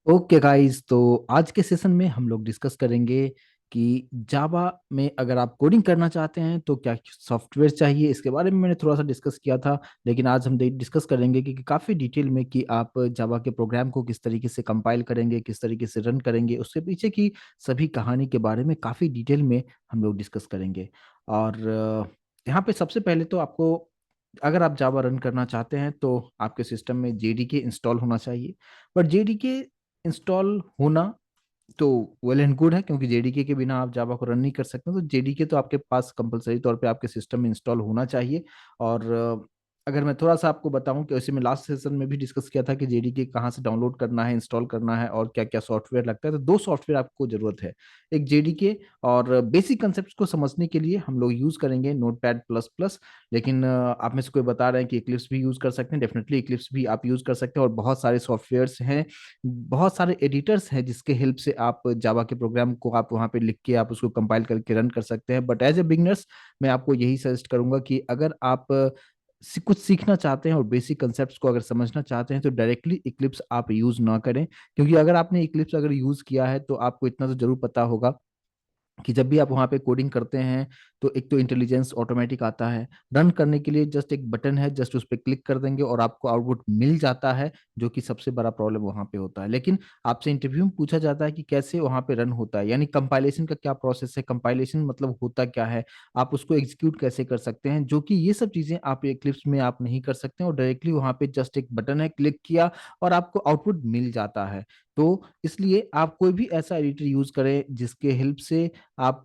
Okay guys, तो आज के सेशन में हम लोग डिस्कस करेंगे कि जावा में अगर आप कोडिंग करना चाहते हैं तो क्या सॉफ्टवेयर चाहिए। इसके बारे में मैंने थोड़ा सा डिस्कस किया था, लेकिन आज हम डिस्कस करेंगे कि काफ़ी डिटेल में कि आप जावा के प्रोग्राम को किस तरीके से कंपाइल करेंगे, किस तरीके से रन करेंगे, उसके पीछे की सभी कहानी के बारे में काफ़ी डिटेल में हम लोग डिस्कस करेंगे। और यहाँ पे सबसे पहले तो आपको, अगर आप जावा रन करना चाहते हैं तो आपके सिस्टम में जेडीके इंस्टॉल होना चाहिए। बट जेडीके इंस्टॉल होना तो वेल एंड गुड है, क्योंकि जेडीके के बिना आप जावा को रन नहीं कर सकते। तो जेडीके तो आपके पास कंपलसरी तौर पे आपके सिस्टम में इंस्टॉल होना चाहिए। और अगर मैं थोड़ा सा आपको बताऊं कि वैसे मैं लास्ट सेशन में भी डिस्कस किया था कि जेडीके कहाँ से डाउनलोड करना है, इंस्टॉल करना है और क्या क्या सॉफ्टवेयर लगता है। तो दो सॉफ्टवेयर आपको जरूरत है, एक जेडीके, और बेसिक कंसेप्ट को समझने के लिए हम लोग यूज करेंगे नोटपैड प्लस प्लस। लेकिन आप में से कोई बता रहे हैं कि इक्लिप्स भी यूज कर सकते हैं, डेफिनेटली इक्लिप्स भी आप यूज कर सकते हैं। और बहुत सारे सॉफ्टवेयर्स हैं, बहुत सारे एडिटर्स हैं जिसके हेल्प से आप जावा के प्रोग्राम को आप वहां पे लिख के आप उसको कंपाइल करके रन कर सकते हैं। बट एज ए बिगनर्स मैं आपको यही सजेस्ट करूंगा कि अगर आप कुछ सीखना चाहते हैं और बेसिक कंसेप्ट्स को अगर समझना चाहते हैं तो डायरेक्टली इक्लिप्स आप यूज ना करें। क्योंकि अगर आपने इक्लिप्स अगर यूज किया है तो आपको इतना तो जरूर पता होगा कि जब भी आप वहाँ पे कोडिंग करते हैं तो एक तो इंटेलिजेंस ऑटोमेटिक आता है। रन करने के लिए जस्ट एक बटन है, जस्ट उस पर क्लिक कर देंगे और आपको आउटपुट मिल जाता है, जो कि सबसे बड़ा प्रॉब्लम वहाँ पे होता है। लेकिन आपसे इंटरव्यू में पूछा जाता है कि कैसे वहाँ पे रन होता है, यानी कंपाइलेशन का क्या प्रोसेस है, कंपाइलेशन मतलब होता क्या है, आप उसको एग्जीक्यूट कैसे कर सकते हैं, जो कि ये सब चीज़ें आप क्लिप्स में आप नहीं कर सकते हैं। और डायरेक्टली वहाँ पे जस्ट एक बटन है, क्लिक किया और आपको आउटपुट मिल जाता है। तो इसलिए आप कोई भी ऐसा एडिटर यूज करें जिसके हेल्प से आप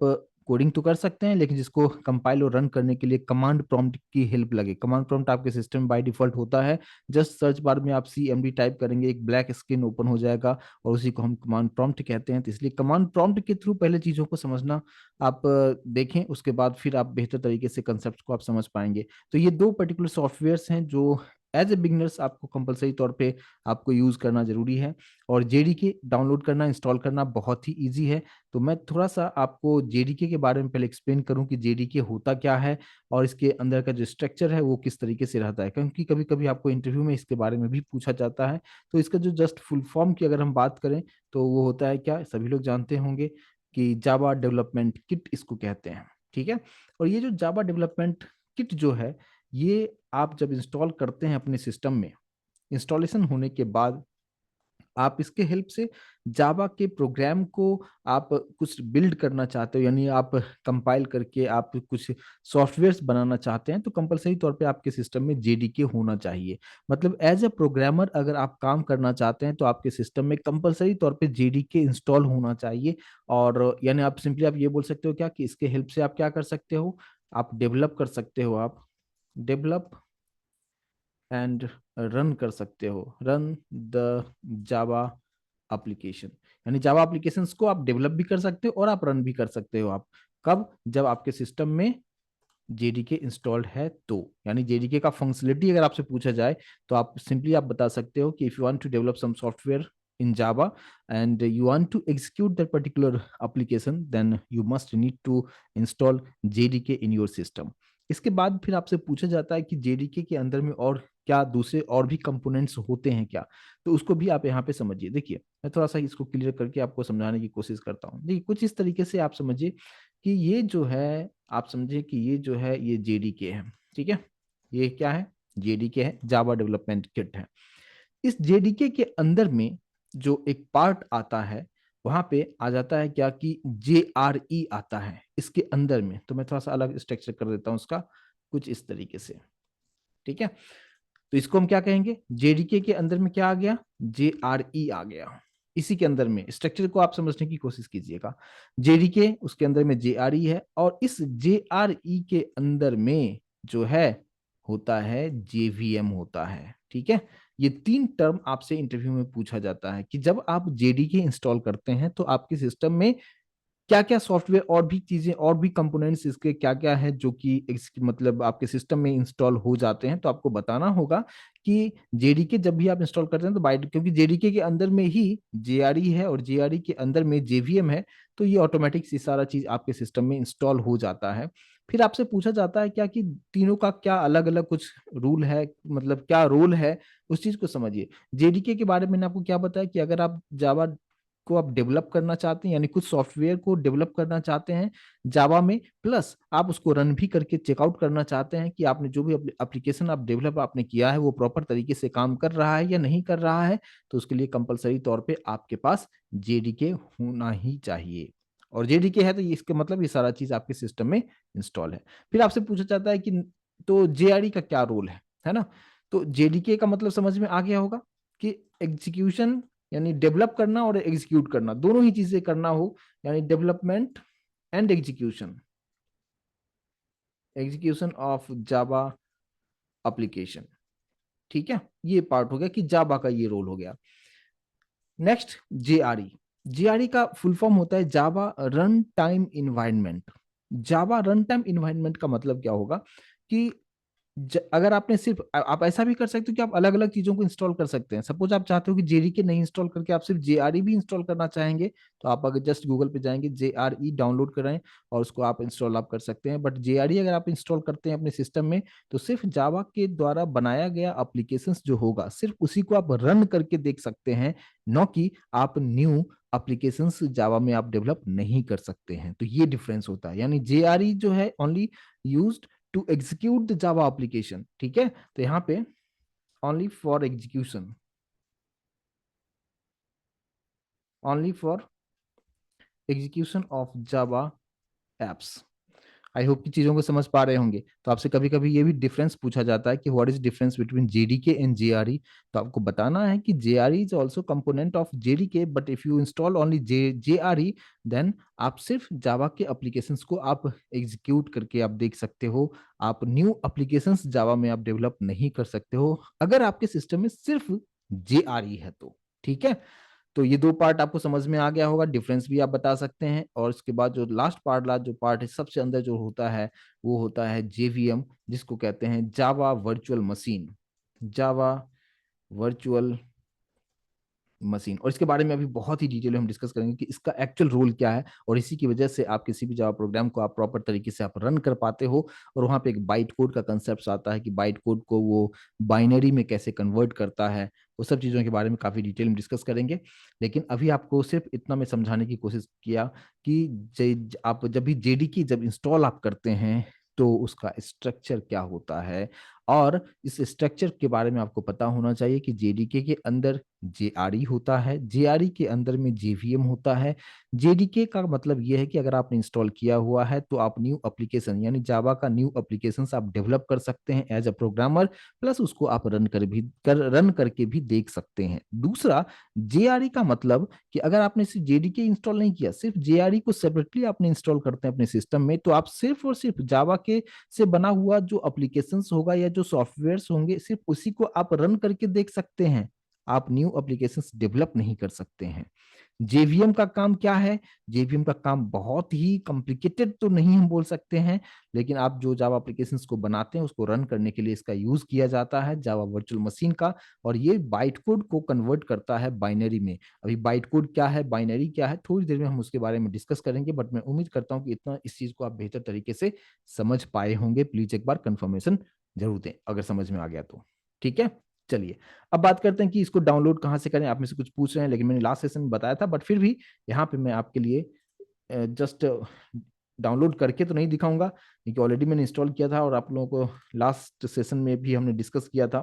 कोडिंग तो कर सकते हैं, लेकिन जिसको कंपाइल और रन करने के लिए कमांड प्रॉम्प्ट की हेल्प लगे। कमांड प्रॉम्प्ट आपके सिस्टम में बाय डिफॉल्ट होता है। जस्ट सर्च बार में आप CMD टाइप करेंगे, एक ब्लैक स्क्रीन ओपन हो जाएगा और उसी को हम कमांड प्रॉम्प्ट कहते हैं। तो इसलिए कमांड प्रॉम्प्ट के थ्रू पहले चीज़ों को समझना आप देखें, उसके बाद फिर आप बेहतर तरीके से कंसेप्ट को आप समझ पाएंगे। तो ये दो पर्टिकुलर सॉफ्टवेयर्स हैं जो एज ए बिगनर्स आपको कंपलसरी तौर पे आपको यूज करना जरूरी है। और जेडीके डाउनलोड करना, इंस्टॉल करना बहुत ही इजी है। तो मैं थोड़ा सा आपको जेडीके के बारे में पहले एक्सप्लेन करूं कि जेडीके होता क्या है और इसके अंदर का जो स्ट्रक्चर है वो किस तरीके से रहता है, क्योंकि कभी कभी आपको इंटरव्यू में इसके बारे में भी पूछा जाता है। तो इसका जो जस्ट फुल फॉर्म की अगर हम बात करें तो वो होता है क्या, सभी लोग जानते होंगे कि जावा डेवलपमेंट किट इसको कहते हैं। ठीक है। और ये जो जावा डेवलपमेंट किट जो है, ये आप जब इंस्टॉल करते हैं अपने सिस्टम में, इंस्टॉलेशन होने के बाद आप इसके हेल्प से जावा के प्रोग्राम को आप कुछ बिल्ड करना चाहते हो, यानी आप कंपाइल करके आप कुछ सॉफ्टवेयर्स बनाना चाहते हैं, तो कंपलसरी तौर पे आपके सिस्टम में जेडीके होना चाहिए। मतलब एज ए प्रोग्रामर अगर आप काम करना चाहते हैं तो आपके सिस्टम में कंपलसरी तौर पे जेडीके इंस्टॉल होना चाहिए। और यानी आप सिंपली आप ये बोल सकते हो क्या कि इसके हेल्प से आप क्या कर सकते हो, आप डेवलप कर सकते हो, आप डेवलप एंड रन कर सकते हो, रन द जावा एप्लीकेशन। यानी जावा एप्लीकेशंस को आप डेवलप भी कर सकते हो और आप रन भी कर सकते हो। आप कब, जब आपके सिस्टम में जेडीके इंस्टॉल्ड है तो, यानी जेडीके का फंक्शनलिटी अगर आपसे पूछा जाए तो आप सिंपली आप बता सकते हो कि if you want to develop some software in Java and you want to execute that particular application, then you must need to install JDK in your system। इसके बाद फिर आपसे पूछा जाता है कि जेडीके के अंदर में और क्या दूसरे और भी कंपोनेंट्स होते हैं क्या, तो उसको भी आप यहाँ पे समझिए। देखिए मैं थोड़ा सा इसको क्लियर करके आपको समझाने की कोशिश करता हूँ। देखिए कुछ इस तरीके से आप समझिए कि ये जो है, आप समझिए कि ये जो है ये जेडीके है। ठीक है, ये क्या है, जेडीके है, जावा डेवलपमेंट किट है। इस जेडीके के अंदर में जो एक पार्ट आता है, वहां पे आ जाता है क्या कि JRE आता है इसके अंदर में। तो मैं थोड़ा सा अलग स्ट्रक्चर कर देता हूँ उसका, कुछ इस तरीके से। ठीक है, तो इसको हम क्या कहेंगे, जेडीके के अंदर में क्या आ गया, JRE आ गया। इसी के अंदर में स्ट्रक्चर को आप समझने की कोशिश कीजिएगा। जेडीके, उसके अंदर में JRE है, और इस JRE के अंदर में जो है होता है JVM होता है। ठीक है, ये तीन टर्म आपसे इंटरव्यू में पूछा जाता है कि जब आप जेडीके इंस्टॉल करते हैं तो आपके सिस्टम में क्या क्या सॉफ्टवेयर और भी चीजें और भी कंपोनेंट्स इसके क्या क्या है जो कि मतलब आपके सिस्टम में इंस्टॉल हो जाते हैं। तो आपको बताना होगा कि जेडीके जब भी आप इंस्टॉल करते हैं तो बाय, क्योंकि जेडीके के अंदर में ही जेआरई है और जेआरई के अंदर में जेवीएम है, तो ये ऑटोमेटिक सी सारा चीज आपके सिस्टम में इंस्टॉल हो जाता है। फिर आपसे पूछा जाता है क्या कि तीनों का क्या अलग अलग कुछ रूल है, मतलब क्या रोल है, उस चीज को समझिए। जेडीके के बारे में मैंने आपको क्या बताया कि अगर आप जावा को आप डेवलप करना चाहते हैं, यानी कुछ सॉफ्टवेयर को डेवलप करना चाहते हैं जावा में, प्लस आप उसको रन भी करके चेकआउट करना चाहते हैं कि आपने जो भी एप्लीकेशन आप डेवलप आपने किया है वो प्रॉपर तरीके से काम कर रहा है या नहीं कर रहा है, तो उसके लिए कंपलसरी तौर पे आपके पास जेडीके होना ही चाहिए। और जेडीके है तो ये इसका मतलब ये सारा चीज आपके सिस्टम में इंस्टॉल है। फिर आपसे पूछा जाता है कि तो जेआरई का क्या रोल है ना। तो जेडीके का मतलब समझ में आ गया होगा कि एग्जीक्यूशन, यानी डेवलप करना और एग्जीक्यूट करना, दोनों ही चीजें करना हो, यानी development and execution, execution of Java application. ठीक है, ये पार्ट हो गया कि जावा का ये रोल हो गया। Next JRE. जेआरई का फुल फॉर्म होता है जावा रन टाइम इन्वायरमेंट। जावा रन टाइम इन्वायरमेंट का मतलब क्या होगा कि अगर आपने सिर्फ आप ऐसा भी कर सकते हो कि आप अलग अलग चीजों को इंस्टॉल कर सकते हैं। सपोज आप चाहते हो कि जेडीके नहीं इंस्टॉल करके आप सिर्फ जेआरई भी इंस्टॉल करना चाहेंगे, तो आप अगर जस्ट गूगल पे जाएंगे जेआरई डाउनलोड कराएं और उसको आप इंस्टॉल आप कर सकते हैं। बट जेआरई अगर आप इंस्टॉल करते हैं अपने सिस्टम में, तो सिर्फ जावा के द्वारा बनाया गया एप्लीकेशंस जो होगा सिर्फ उसी को आप रन करके देख सकते हैं, न कि आप न्यू एप्लीकेशंस जावा में आप डेवलप नहीं कर सकते हैं। तो ये डिफरेंस होता है, यानी जेआरई जो है only used to execute the Java application. ठीक है, तो यहां पे only for execution, only for execution of Java apps. I hope कि चीजों को समझ पा रहे होंगे। तो आपसे कभी कभी ये भी डिफरेंस पूछा जाता है कि what is difference between JDK and JRE. तो आपको बताना है कि JRE is also component of JDK, but if you install only JRE, then आप सिर्फ जावा के एप्लीकेशंस को आप एग्जीक्यूट करके आप देख सकते हो। आप न्यू एप्लीकेशंस जावा में आप डेवलप नहीं कर सकते हो अगर आपके सिस्टम में सिर्फ जेआरई है तो। ठीक है, तो ये दो पार्ट आपको समझ में आ गया होगा, डिफरेंस भी आप बता सकते हैं। और उसके बाद जो लास्ट पार्ट, जो पार्ट है सबसे अंदर जो होता है, वो होता है जेवीएम, जिसको कहते हैं Java virtual machine. Java virtual machine, और इसके बारे में अभी बहुत ही डिटेल में हम डिस्कस करेंगे कि इसका एक्चुअल रोल क्या है, और इसी की वजह से आप किसी भी जावा प्रोग्राम को आप प्रॉपर तरीके से आप रन कर पाते हो। और वहाँ पे एक बाइट कोड का कंसेप्ट आता है कि बाइट कोड को वो बाइनरी में कैसे कन्वर्ट करता है, वो सब चीज़ों के बारे में काफ़ी डिटेल में डिस्कस करेंगे। लेकिन अभी आपको सिर्फ इतना मैं समझाने की कोशिश किया कि आप जब भी जेडीके जब इंस्टॉल आप करते हैं तो उसका स्ट्रक्चर क्या होता है, और इस स्ट्रक्चर के बारे में आपको पता होना चाहिए कि जेडीके के अंदर जेआरई होता है, जेआरई के अंदर में जेवीएम होता है। जेडीके का मतलब यह है कि अगर आपने इंस्टॉल किया हुआ है तो आप न्यू एप्लीकेशन, यानी जावा का न्यू एप्लीकेशन आप डेवलप कर सकते हैं एज अ प्रोग्रामर, प्लस उसको आप रन करके भी देख सकते हैं। दूसरा, जेआरई का मतलब कि अगर आपने सिर्फ जेडीके इंस्टॉल नहीं किया, सिर्फ जेआरई को सेपरेटली आपने इंस्टॉल करते हैं अपने सिस्टम में, तो आप सिर्फ और सिर्फ जावा के से बना हुआ जो एप्लीकेशंस होगा या जो सॉफ्टवेयर्स होंगे सिर्फ उसी को आप रन करके देख सकते हैं, आप न्यू एप्लीकेशंस डेवलप नहीं कर सकते हैं। जेवीएम का काम क्या है? जेवीएम का काम बहुत ही कॉम्प्लिकेटेड तो नहीं हम बोल सकते हैं, लेकिन आप जो जावा एप्लीकेशंस को बनाते हैं उसको रन करने के लिए इसका यूज किया जाता है जावा वर्चुअल मशीन का। और ये बाइट कोड को कन्वर्ट करता है बाइनरी में। अभी बाइट कोड क्या है, बाइनरी क्या है, थोड़ी देर में हम उसके बारे में डिस्कस करेंगे, बट मैं उम्मीद करता हूँ कि इतना इस चीज को आप बेहतर तरीके से समझ पाए होंगे। प्लीज एक बार कंफर्मेशन जरूर दें अगर समझ में आ गया तो। ठीक है, चलिए अब बात करते हैं कि इसको डाउनलोड कहाँ से करें। आप में से कुछ पूछ रहे हैं, लेकिन मैंने लास्ट सेशन में बताया था, बट फिर भी यहाँ पे मैं आपके लिए जस्ट डाउनलोड करके तो नहीं दिखाऊंगा, क्योंकि ऑलरेडी मैंने इंस्टॉल किया था और आप लोगों को लास्ट सेशन में भी हमने डिस्कस किया था।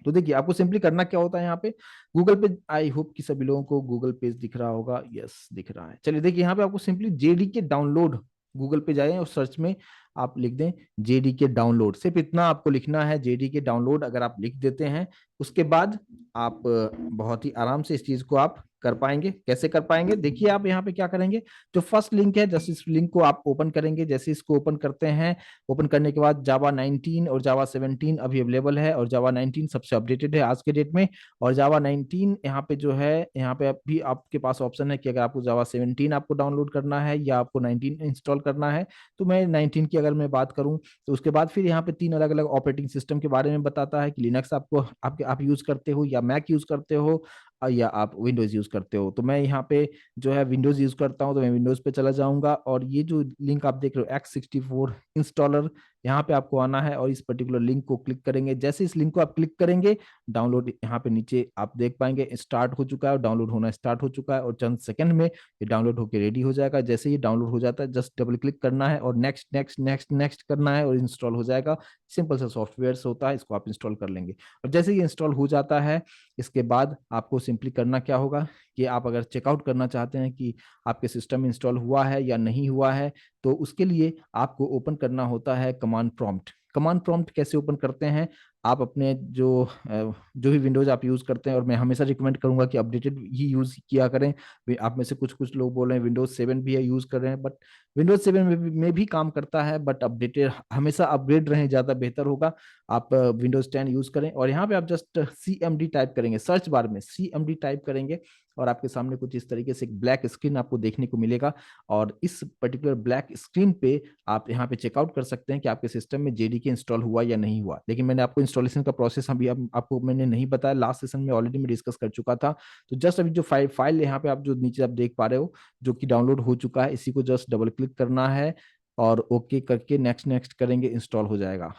तो देखिए आपको सिंपली करना क्या होता है, यहाँ पे गूगल पे, आई होप कि सभी लोगों को गूगल पेज दिख रहा होगा। यस, दिख रहा है। चलिए देखिए यहाँ पे आपको सिंपली जेडीके डाउनलोड, गूगल पे जाएं और सर्च में आप लिख दें जेडीके डाउनलोड, सिर्फ इतना आपको लिखना है, जेडीके डाउनलोड। अगर आप लिख देते हैं उसके बाद आप बहुत ही आराम से इस चीज को आप कर पाएंगे। कैसे कर पाएंगे, देखिए आप यहाँ पे क्या करेंगे, जो फर्स्ट लिंक है जैसे इस लिंक को आप ओपन करेंगे, जैसे इसको ओपन करते हैं, ओपन करने के बाद जावा 19 और जावा 17 अभी अवेलेबल है, और जावा 19 सबसे अपडेटेड है आज के डेट में। और जावा 19 यहाँ पे जो है, यहाँ पे अभी आपके पास ऑप्शन है कि अगर आपको जावा 17 आपको डाउनलोड करना है या आपको 19 इंस्टॉल करना है। तो मैं 19 की अगर मैं बात करूँ, तो उसके बाद फिर यहाँ पे तीन अलग अलग ऑपरेटिंग सिस्टम के बारे में बताता है कि लिनक्स आपको आप यूज करते हो या मैक यूज करते हो, या आप विंडोज यूज करते हो। तो मैं यहाँ पे जो है विंडोज यूज करता हूँ, तो मैं विंडोज पे चला जाऊंगा और ये जो लिंक आप देख रहे हो X64 इंस्टॉलर, यहाँ पे आपको आना है और इस पर्टिकुलर लिंक को क्लिक करेंगे। जैसे इस लिंक को आप क्लिक करेंगे, डाउनलोड यहाँ पे नीचे आप देख पाएंगे स्टार्ट हो चुका है और डाउनलोड होना स्टार्ट हो चुका है, और चंद सेकंड में ये डाउनलोड होकर रेडी हो जाएगा। जैसे ये डाउनलोड हो जाता है जस्ट डबल क्लिक करना है और नेक्स्ट नेक्स्ट नेक्स्ट नेक्स्ट करना है और इंस्टॉल हो जाएगा। सिंपल सा सॉफ्टवेयर होता है, इसको आप इंस्टॉल कर लेंगे। और जैसे ये इंस्टॉल हो जाता है, इसके बाद आपको सिंपली करना क्या होगा कि आप अगर चेकआउट करना चाहते हैं कि आपके सिस्टम में इंस्टॉल हुआ है या नहीं हुआ है, तो उसके लिए आपको ओपन करना होता है कमांड प्रॉम्प्ट। कमांड प्रॉम्प्ट कैसे ओपन करते हैं, आप अपने जो भी विंडोज आप यूज करते हैं, और मैं हमेशा रिकमेंड करूंगा कि अपडेटेड ही यूज किया करें। आप में से कुछ कुछ लोग बोल रहे हैं विंडोज 7 भी है यूज कर रहे हैं, बट विंडोज 7 में भी काम करता है, बट अपडेटेड हमेशा अपग्रेड रहें, ज्यादा बेहतर होगा। आप विंडोज 10 यूज करें और यहाँ पे आप जस्ट CMD टाइप करेंगे, सर्च बार में CMD टाइप करेंगे और आपके सामने कुछ इस तरीके से एक ब्लैक स्क्रीन आपको देखने को मिलेगा। और इस पर्टिकुलर ब्लैक स्क्रीन पे आप यहाँ पे चेकआउट कर सकते हैं कि आपके सिस्टम में JDK इंस्टॉल हुआ या नहीं हुआ। लेकिन मैंने आपको इंस्टॉलेशन का प्रोसेस अभी आपको मैंने नहीं बताया, लास्ट सेशन में ऑलरेडी मैं डिस्कस कर चुका था। तो जस्ट अभी जो फाइल यहाँ पे आप जो नीचे आप देख पा रहे हो जो कि डाउनलोड हो चुका है, इसी को जस्ट डबल क्लिक करना है और ओके करके नेक्स्ट नेक्स्ट करेंगे, इंस्टॉल हो जाएगा।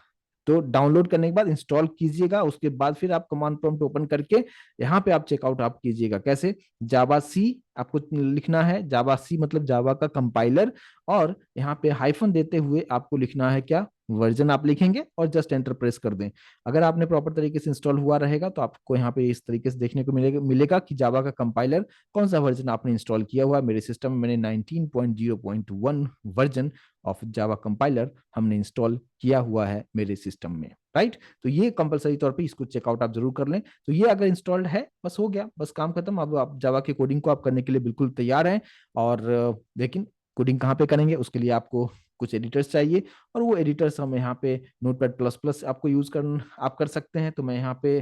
तो डाउनलोड करने के बाद इंस्टॉल कीजिएगा, उसके बाद फिर आप कमांड प्रॉम्प्ट ओपन करके यहाँ पे आप चेकआउट आप कीजिएगा। कैसे, जावा सी आपको लिखना है, जावा सी मतलब जावा का कंपाइलर, और यहाँ पे हाइफन देते हुए आपको लिखना है क्या, वर्जन आप लिखेंगे और जस्ट एंटर प्रेस कर दें। अगर आपने प्रॉपर तरीके से इंस्टॉल हुआ रहेगा तो आपको यहाँ पे इस तरीके से देखने को मिलेगा कि जावा का कंपाइलर कौन सा वर्जन आपने इंस्टॉल किया हुआ है। मेरे सिस्टम में मैंने 19.0.1 वर्जन ऑफ जावा कंपाइलर हमने इंस्टॉल किया हुआ है मेरे सिस्टम में, राइट। तो ये कंपलसरी तौर पे इसको चेकआउट आप जरूर कर लें। तो ये अगर इंस्टॉल्ड है, बस हो गया, बस काम खत्म। अब आप जावा की कोडिंग को आप करने के लिए बिल्कुल तैयार हैं। और लेकिन कोडिंग कहाँ पे करेंगे, उसके लिए आपको कुछ एडिटर्स चाहिए, और वो एडिटर्स हम यहाँ पे नोटपैड प्लस प्लस आपको यूज कर आप कर सकते हैं। तो मैं यहाँ पे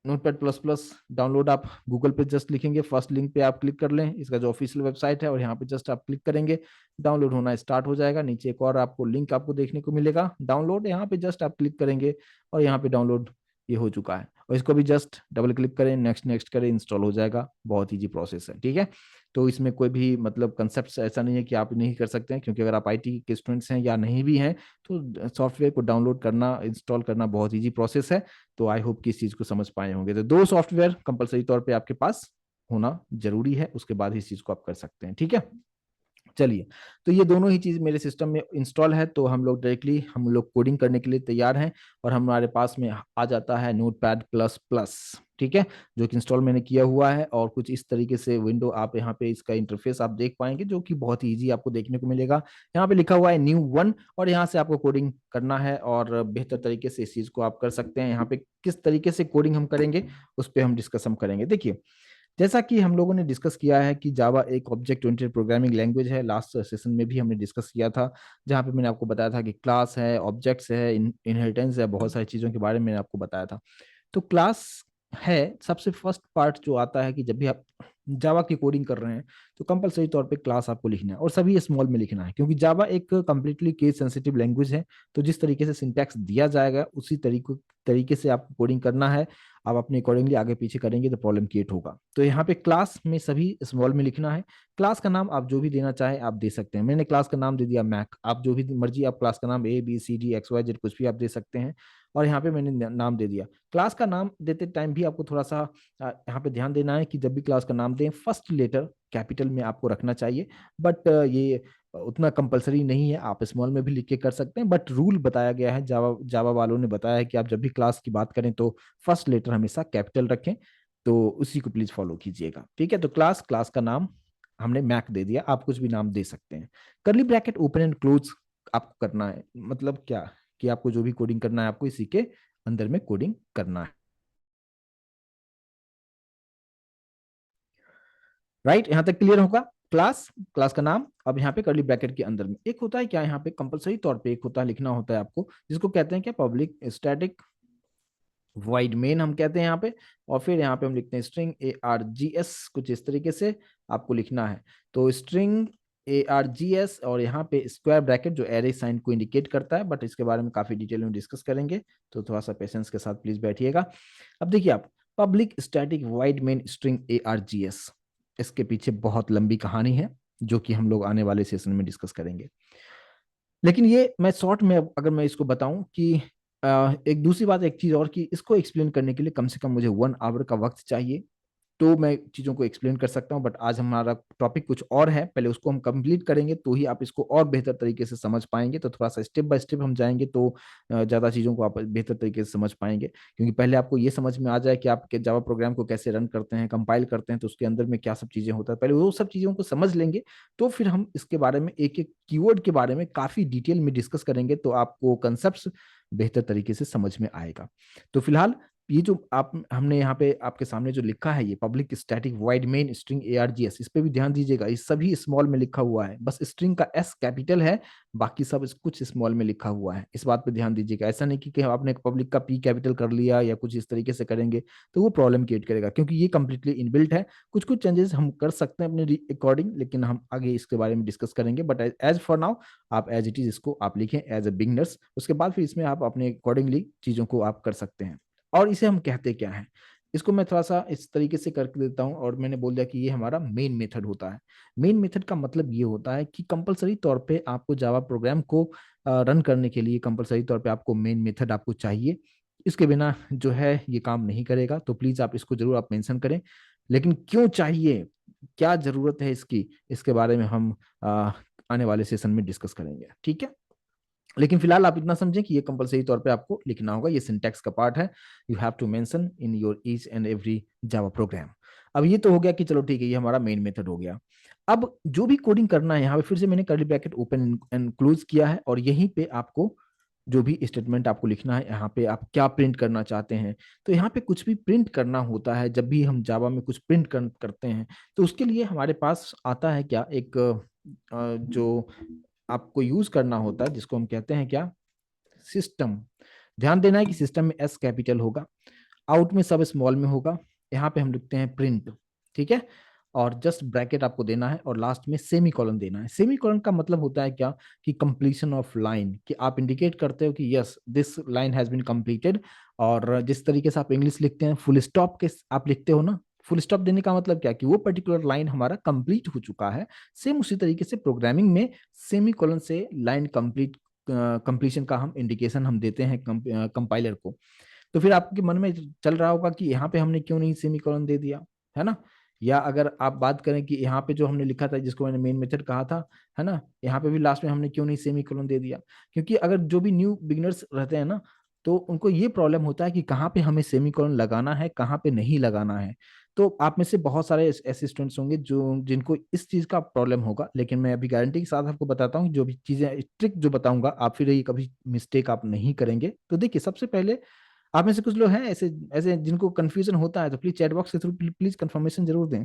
नोटपैड प्लस प्लस डाउनलोड आप गूगल पे जस्ट लिखेंगे, फर्स्ट लिंक पे आप क्लिक कर लें, इसका जो ऑफिशियल वेबसाइट है, और यहाँ पे जस्ट आप क्लिक करेंगे, डाउनलोड होना स्टार्ट हो जाएगा। नीचे एक और आपको लिंक आपको देखने को मिलेगा डाउनलोड, यहाँ पे जस्ट आप क्लिक करेंगे और यहाँ पे डाउनलोड ये हो चुका है। और इसको भी जस्ट डबल क्लिक करें, नेक्स्ट नेक्स्ट करें, इंस्टॉल हो जाएगा। बहुत ईजी प्रोसेस है, ठीक है। तो इसमें कोई भी मतलब कंसेप्ट ऐसा नहीं है कि आप नहीं कर सकते हैं, क्योंकि अगर आप IT के स्टूडेंट्स हैं या नहीं भी हैं तो सॉफ्टवेयर को डाउनलोड करना, इंस्टॉल करना बहुत ईजी प्रोसेस है। तो आई होप कि इस चीज को समझ पाए होंगे। तो 2 सॉफ्टवेयर कंपलसरी तौर पे आपके पास होना जरूरी है, उसके बाद ही इस चीज को आप कर सकते हैं, ठीक है। चलिए, तो ये दोनों ही चीज मेरे सिस्टम में इंस्टॉल है, तो हम लोग कोडिंग करने के लिए तैयार हैं। और हमारे पास में आ जाता है नोटपैड प्लस प्लस, ठीक है, जो कि इंस्टॉल मैंने किया हुआ है। और कुछ इस तरीके से विंडो आप यहाँ पे इसका इंटरफेस आप देख पाएंगे, जो कि बहुत ही ईजी आपको देखने को मिलेगा। यहाँ पे लिखा हुआ है New 1, और यहाँ से आपको कोडिंग करना है और बेहतर तरीके से इस चीज को आप कर सकते हैं। यहाँ पे किस तरीके से कोडिंग हम करेंगे उस पर हम डिस्कस हम करेंगे। देखिए, जैसा कि हम लोगों ने डिस्कस किया है कि जावा एक ऑब्जेक्ट ओरिएंटेड प्रोग्रामिंग लैंग्वेज है, लास्ट सेशन में भी हमने डिस्कस किया था, जहाँ पे मैंने आपको बताया था कि क्लास है, ऑब्जेक्ट्स है, इनहेरिटेंस है, बहुत सारी चीज़ों के बारे में मैंने आपको बताया था। तो क्लास है सबसे फर्स्ट पार्ट जो आता है कि जब भी आप जावा की कोडिंग कर रहे हैं तो कंपलसरी तौर पे क्लास आपको लिखना है, और सभी स्मॉल में लिखना है, क्योंकि जावा एक कंप्लीटली केस सेंसिटिव लैंग्वेज है। तो जिस तरीके से सिंटैक्स दिया जाएगा उसी तरीके से आपको कोडिंग करना है। आप अपने अकॉर्डिंगली आगे पीछे करेंगे तो प्रॉब्लम क्रिएट होगा। तो यहाँ पे क्लास में सभी स्मॉल में लिखना है। क्लास का नाम आप जो भी देना चाहे आप दे सकते हैं। मैंने क्लास का नाम दे दिया मैक, आप जो भी मर्जी आप क्लास का नाम ABCD XYZ कुछ भी आप दे सकते हैं। और यहाँ पे मैंने नाम दे दिया। क्लास का नाम देते टाइम भी आपको थोड़ा सा यहाँ पे ध्यान देना है कि जब भी क्लास का नाम दें फर्स्ट लेटर कैपिटल में आपको रखना चाहिए। बट ये उतना कंपलसरी नहीं है, आप स्मॉल में भी लिख के कर सकते हैं, बट रूल बताया गया है, जावा जावा वालों ने बताया है कि आप जब भी क्लास की बात करें तो फर्स्ट लेटर हमेशा कैपिटल रखें। तो उसी को प्लीज फॉलो कीजिएगा, ठीक है। तो क्लास का नाम हमने मैक दे दिया, आप कुछ भी नाम दे सकते हैं। करली ब्रैकेट ओपन एंड क्लोज आपको करना है, मतलब क्या कि आपको जो भी कोडिंग करना है आपको इसी के अंदर में कोडिंग करना है, राइट। यहां तक क्लियर होगा। क्लास, क्लास का नाम, अब यहाँ पे करली ब्रैकेट के अंदर में एक होता है क्या, यहाँ पे कंपलसरी तौर पे एक होता है लिखना होता है आपको, जिसको कहते हैं क्या, पब्लिक स्टैटिक वाइड मेन हम कहते हैं यहाँ पे। और फिर यहाँ पे हम लिखते हैं स्ट्रिंग ARGS, कुछ इस तरीके से आपको लिखना है। तो स्ट्रिंग ARGS, और यहाँ पे स्क्वायर ब्रैकेट जो एरे साइन को इंडिकेट करता है, बट इसके बारे में काफी डिटेल में डिस्कस करेंगे, तो थोड़ा सा पेशेंस के साथ प्लीज बैठिएगा। अब देखिए आप public static wide main string ARGS, इसके पीछे बहुत लंबी कहानी है जो कि हम लोग आने वाले सेशन में डिस्कस करेंगे। लेकिन ये मैं शॉर्ट में अगर मैं इसको बताऊं कि एक दूसरी बात, एक चीज और, कि इसको एक्सप्लेन करने के लिए कम से कम मुझे 1 आवर का वक्त चाहिए, तो मैं चीजों को एक्सप्लेन कर सकता हूँ। बट आज हमारा टॉपिक कुछ और है, पहले उसको हम कंप्लीट करेंगे तो ही आप इसको और बेहतर तरीके से समझ पाएंगे। तो थोड़ा सा स्टेप बाय स्टेप हम जाएंगे तो ज्यादा चीजों को आप बेहतर तरीके से समझ पाएंगे, क्योंकि पहले आपको ये समझ में आ जाए कि आप जावा प्रोग्राम को कैसे रन करते हैं, कंपाइल करते हैं, तो उसके अंदर में क्या सब चीजें होता है, पहले वो सब चीजों को समझ लेंगे। तो फिर हम इसके बारे में एक एक कीवर्ड के बारे में काफी डिटेल में डिस्कस करेंगे, तो आपको कंसेप्ट बेहतर तरीके से समझ में आएगा। तो फिलहाल ये जो आप हमने यहाँ पे आपके सामने जो लिखा है, ये public static wide main string ARGS, इस पे भी ध्यान दीजिएगा, ये सभी स्मॉल में लिखा हुआ है, बस स्ट्रिंग का S कैपिटल है, बाकी सब कुछ स्मॉल में लिखा हुआ है, इस बात पे ध्यान दीजिएगा। ऐसा नहीं कि आपने पब्लिक का P कैपिटल कर लिया या कुछ इस तरीके से करेंगे तो वो प्रॉब्लम क्रिएट करेगा, क्योंकि ये कंप्लीटली इनबिल्ट है। कुछ कुछ चेंजेस हम कर सकते हैं अपने अकॉर्डिंग, लेकिन हम आगे इसके बारे में डिस्कस करेंगे। बट एज फॉर नाउ आप एज इट इज इसको आप लिखें एज ए बिगनर्स, उसके बाद फिर इसमें आप अपने अकॉर्डिंगली चीजों को आप कर सकते हैं। और इसे हम कहते क्या है, इसको मैं थोड़ा सा इस तरीके से करके देता हूँ, और मैंने बोल दिया कि ये हमारा मेन मेथड होता है। मेन मेथड का मतलब ये होता है कि कंपलसरी तौर पे आपको जावा प्रोग्राम को रन करने के लिए कंपलसरी तौर पे आपको मेन मेथड आपको चाहिए। इसके बिना जो है ये काम नहीं करेगा, तो प्लीज आप इसको जरूर आप मेंशन करें। लेकिन क्यों चाहिए, क्या जरूरत है इसकी, इसके बारे में हम आने वाले सेशन में डिस्कस करेंगे, ठीक है। लेकिन फिलहाल आप इतना समझें कि ये कंपलसरी तौर पे आपको लिखना होगा, ये सिंटैक्स का पार्ट है, you have to mention in your each and every Java program. अब ये तो हो गया कि चलो ठीक है, ये हमारा मेन मेथड हो गया। अब जो भी कोडिंग करना है, यहाँ पे फिर से मैंने curly bracket open and close किया है, और यहीं पे आपको जो भी स्टेटमेंट आपको लिखना है, यहाँ पे आप क्या प्रिंट करना चाहते हैं। तो यहाँ पे कुछ भी प्रिंट करना होता है, जब भी हम जावा में कुछ प्रिंट करते हैं, तो उसके लिए हमारे पास आता है क्या, एक जो आपको यूज करना होता है, जिसको हम कहते हैं क्या, सिस्टम। ध्यान देना है कि सिस्टम में S कैपिटल होगा, आउट में सब स्मॉल में होगा, यहाँ पे हम लिखते हैं प्रिंट, ठीक है। और जस्ट ब्रैकेट आपको देना है, और लास्ट में सेमी कॉलन देना है। सेमी कॉलन का मतलब होता है क्या, कि कंप्लीशन ऑफ लाइन, कि आप इंडिकेट करते हो कि yes this line has been completed. और जिस तरीके से आप इंग्लिश लिखते हैं फुल स्टॉप के आप लिखते हो ना, फुल स्टॉप देने का मतलब क्या, कि वो पर्टिकुलर लाइन हमारा कंप्लीट हो चुका है। सेम उसी तरीके से प्रोग्रामिंग में सेमी कॉलन से लाइन कंप्लीट, कंप्लीशन का हम इंडिकेशन हम देते हैं कंपाइलर को। तो फिर आपके मन में चल रहा होगा कि यहाँ पे हमने क्यों नहीं सेमी कॉलन दे दिया, है ना। या अगर आप बात करें कि यहाँ पे जो हमने लिखा था, जिसको मैंने मेन मेथड कहा था, है ना, यहाँ पे भी लास्ट में हमने क्यों नहीं सेमी कॉलन दे दिया। क्योंकि अगर जो भी न्यू बिगिनर्स रहते हैं ना, तो उनको ये प्रॉब्लम होता है कि कहाँ पे हमें सेमी कॉलन लगाना है, कहाँ पे नहीं लगाना है। तो आप में से बहुत सारे ऐसे स्टूडेंट्स होंगे जो जिनको इस चीज का प्रॉब्लम होगा, लेकिन मैं अभी गारंटी के साथ आपको बताता हूँ, जो भी चीजें ट्रिक जो बताऊंगा आप फिर ये कभी मिस्टेक आप नहीं करेंगे। तो देखिए, सबसे पहले आप में से कुछ लोग हैं ऐसे ऐसे जिनको कंफ्यूजन होता है, तो प्लीज चैट बॉक्स के थ्रू प्लीज कंफर्मेशन जरूर दें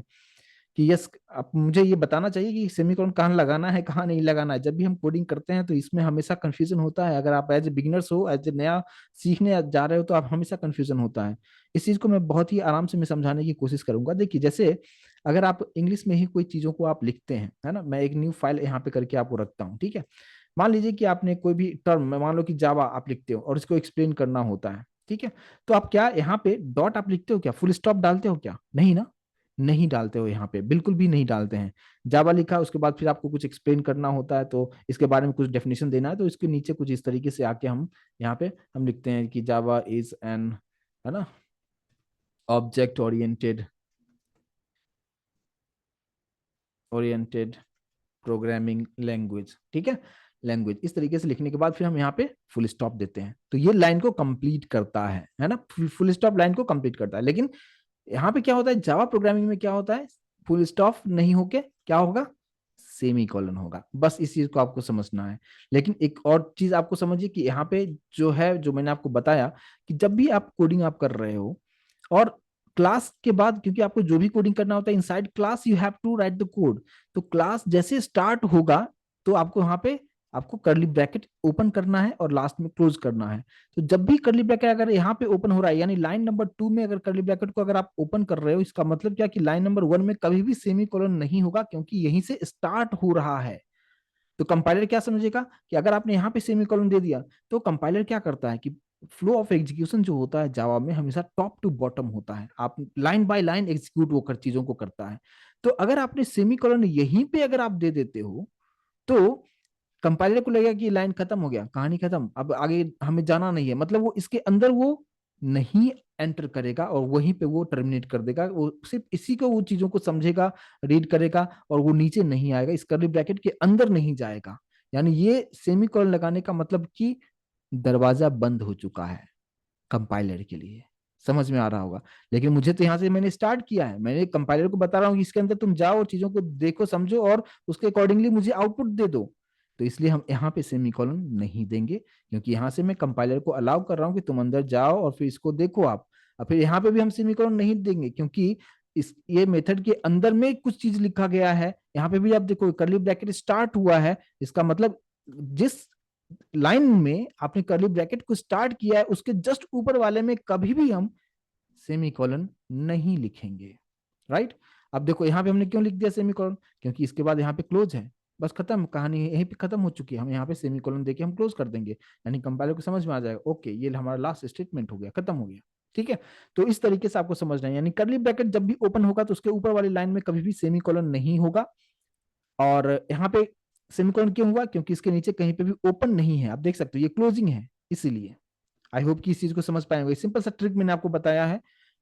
कि यस, आप मुझे ये बताना चाहिए कि सेमीकोलन कहाँ लगाना है, कहाँ नहीं लगाना है। जब भी हम कोडिंग करते हैं तो इसमें हमेशा कंफ्यूजन होता है। अगर आप एज ए बिगिनर्स हो, एज ए नया सीखने जा रहे हो, तो आप हमेशा कंफ्यूजन होता है। इस चीज को मैं बहुत ही आराम से मैं समझाने की कोशिश करूंगा। देखिए, जैसे अगर आप इंग्लिश में ही कोई चीजों को आप लिखते हैं, है ना, मैं एक न्यू फाइल यहाँ पे करके आपको रखता हूँ, ठीक है। मान लीजिए कि आपने कोई भी टर्म, मान लो कि जावा आप लिखते हो और इसको एक्सप्लेन करना होता है, ठीक है। तो आप क्या यहाँ पे डॉट आप लिखते हो क्या, फुल स्टॉप डालते हो क्या, नहीं ना, नहीं डालते हो, यहाँ पे बिल्कुल भी नहीं डालते हैं। जावा लिखा, उसके बाद फिर आपको कुछ एक्सप्लेन करना होता है, तो इसके बारे में कुछ डेफिनेशन देना है, तो इसके नीचे कुछ इस तरीके से आके हम यहाँ पे हम लिखते हैं कि जावा इज एन, है ना, object oriented oriented programming language, ठीक है, लैंग्वेज। इस तरीके से लिखने के बाद फिर हम यहाँ पे फुल स्टॉप देते हैं, तो ये लाइन को कंप्लीट करता है ना, फुल स्टॉप लाइन को कंप्लीट करता है। लेकिन यहाँ पे क्या होता है, जावा प्रोग्रामिंग में क्या होता है, फुल स्टॉप नहीं होके क्या होगा, सेमी कॉलन होगा। बस इस चीज को आपको समझना है। लेकिन एक और चीज आपको समझिए कि यहाँ पे जो है, जो मैंने आपको बताया, कि जब भी आप कोडिंग आप कर रहे हो, और क्लास के बाद, क्योंकि आपको जो भी कोडिंग करना होता है inside class you have to write the code. तो क्लास जैसे स्टार्ट होगा, तो आपको यहाँ पे आपको करली ब्रैकेट ओपन करना है और लास्ट में क्लोज करना है। तो जब भी करली ब्रैकेट अगर यहाँ पे ओपन हो रहा है, यानी लाइन नंबर 2 में अगर करली ब्रैकेट को अगर आप ओपन कर रहे हो, इसका मतलब क्या, कि लाइन नंबर 1 में कभी भी सेमी कोलन नहीं होगा, क्योंकि यहीं से स्टार्ट हो रहा है। तो कंपाइलर क्या समझेगा, कि अगर आपने यहाँ पे सेमी कोलन दे दिया, तो कंपाइलर क्या करता है कि फ्लो ऑफ एग्जीक्यूशन जो होता है जावा में हमेशा टॉप टू बॉटम होता है, आप लाइन बाय लाइन एग्जीक्यूट वो कर चीजों को करता है। तो अगर आपने सेमी कॉलन यहीं पे अगर आप दे देते हो तो कंपाइलर को लगेगा कि लाइन खत्म हो गया, कहानी खत्म, अब आगे हमें जाना नहीं है, मतलब वो इसके अंदर वो नहीं एंटर करेगा और वहीं पे वो टर्मिनेट कर देगा, वो सिर्फ इसी को वो चीजों को समझेगा, रीड करेगा और वो नीचे नहीं आएगा, इस कर्ली ब्रैकेट के अंदर नहीं जाएगा। यानी ये सेमी कॉलन लगाने का मतलब कि दरवाजा बंद हो चुका है कंपाइलर के लिए। समझ में आ रहा होगा। लेकिन मुझे तो यहाँ से मैंने स्टार्ट किया है, मैंने कंपाइलर को बता रहा हूँ कि इसके अंदर तुम जाओ और चीजों को देखो समझो और उसके अकॉर्डिंगली मुझे आउटपुट दे दो। तो इसलिए हम यहाँ पे सेमीकोलन नहीं देंगे, क्योंकि यहाँ से मैं कंपाइलर को अलाउ कर रहा हूँ कि तुम अंदर जाओ और फिर इसको देखो आप। और फिर यहाँ पे भी हम सेमीकोलन नहीं देंगे, क्योंकि इस ये मेथड के अंदर में कुछ चीज लिखा गया है। यहाँ पे भी आप देखो कर्ली ब्रैकेट स्टार्ट हुआ है, इसका मतलब जिस लाइन में आपने कर्ली ब्रैकेट को स्टार्ट किया है उसके जस्ट ऊपर वाले में कभी भी हम सेमीकोलन नहीं लिखेंगे। राइट। अब देखो यहाँ पे हमने क्यों लिख दिया सेमीकोलन, क्योंकि इसके बाद यहाँ पे क्लोज है, बस खत्म, कहानी यहीं पे खत्म हो चुकी है, हम यहाँ पे सेमीकोलन देके हम क्लोज कर देंगे, यानी कंपाइलर को समझ में आ जाएगा ओके ये हमारा लास्ट स्टेटमेंट हो गया, खत्म हो गया। ठीक है। तो इस तरीके से आपको समझना है, यानी कर्ली ब्रैकेट जब भी ओपन होगा तो उसके ऊपर वाली लाइन में कभी भी सेमीकोलन नहीं होगा। और यहाँ पे सेमीकोलन क्यों हुआ, क्योंकि इसके नीचे कहीं पे भी ओपन नहीं है, आप देख सकते हो ये क्लोजिंग है इसीलिए। आई होप कि इस चीज को समझ पाए होंगे, सिंपल सा ट्रिक मैंने आपको बताया है,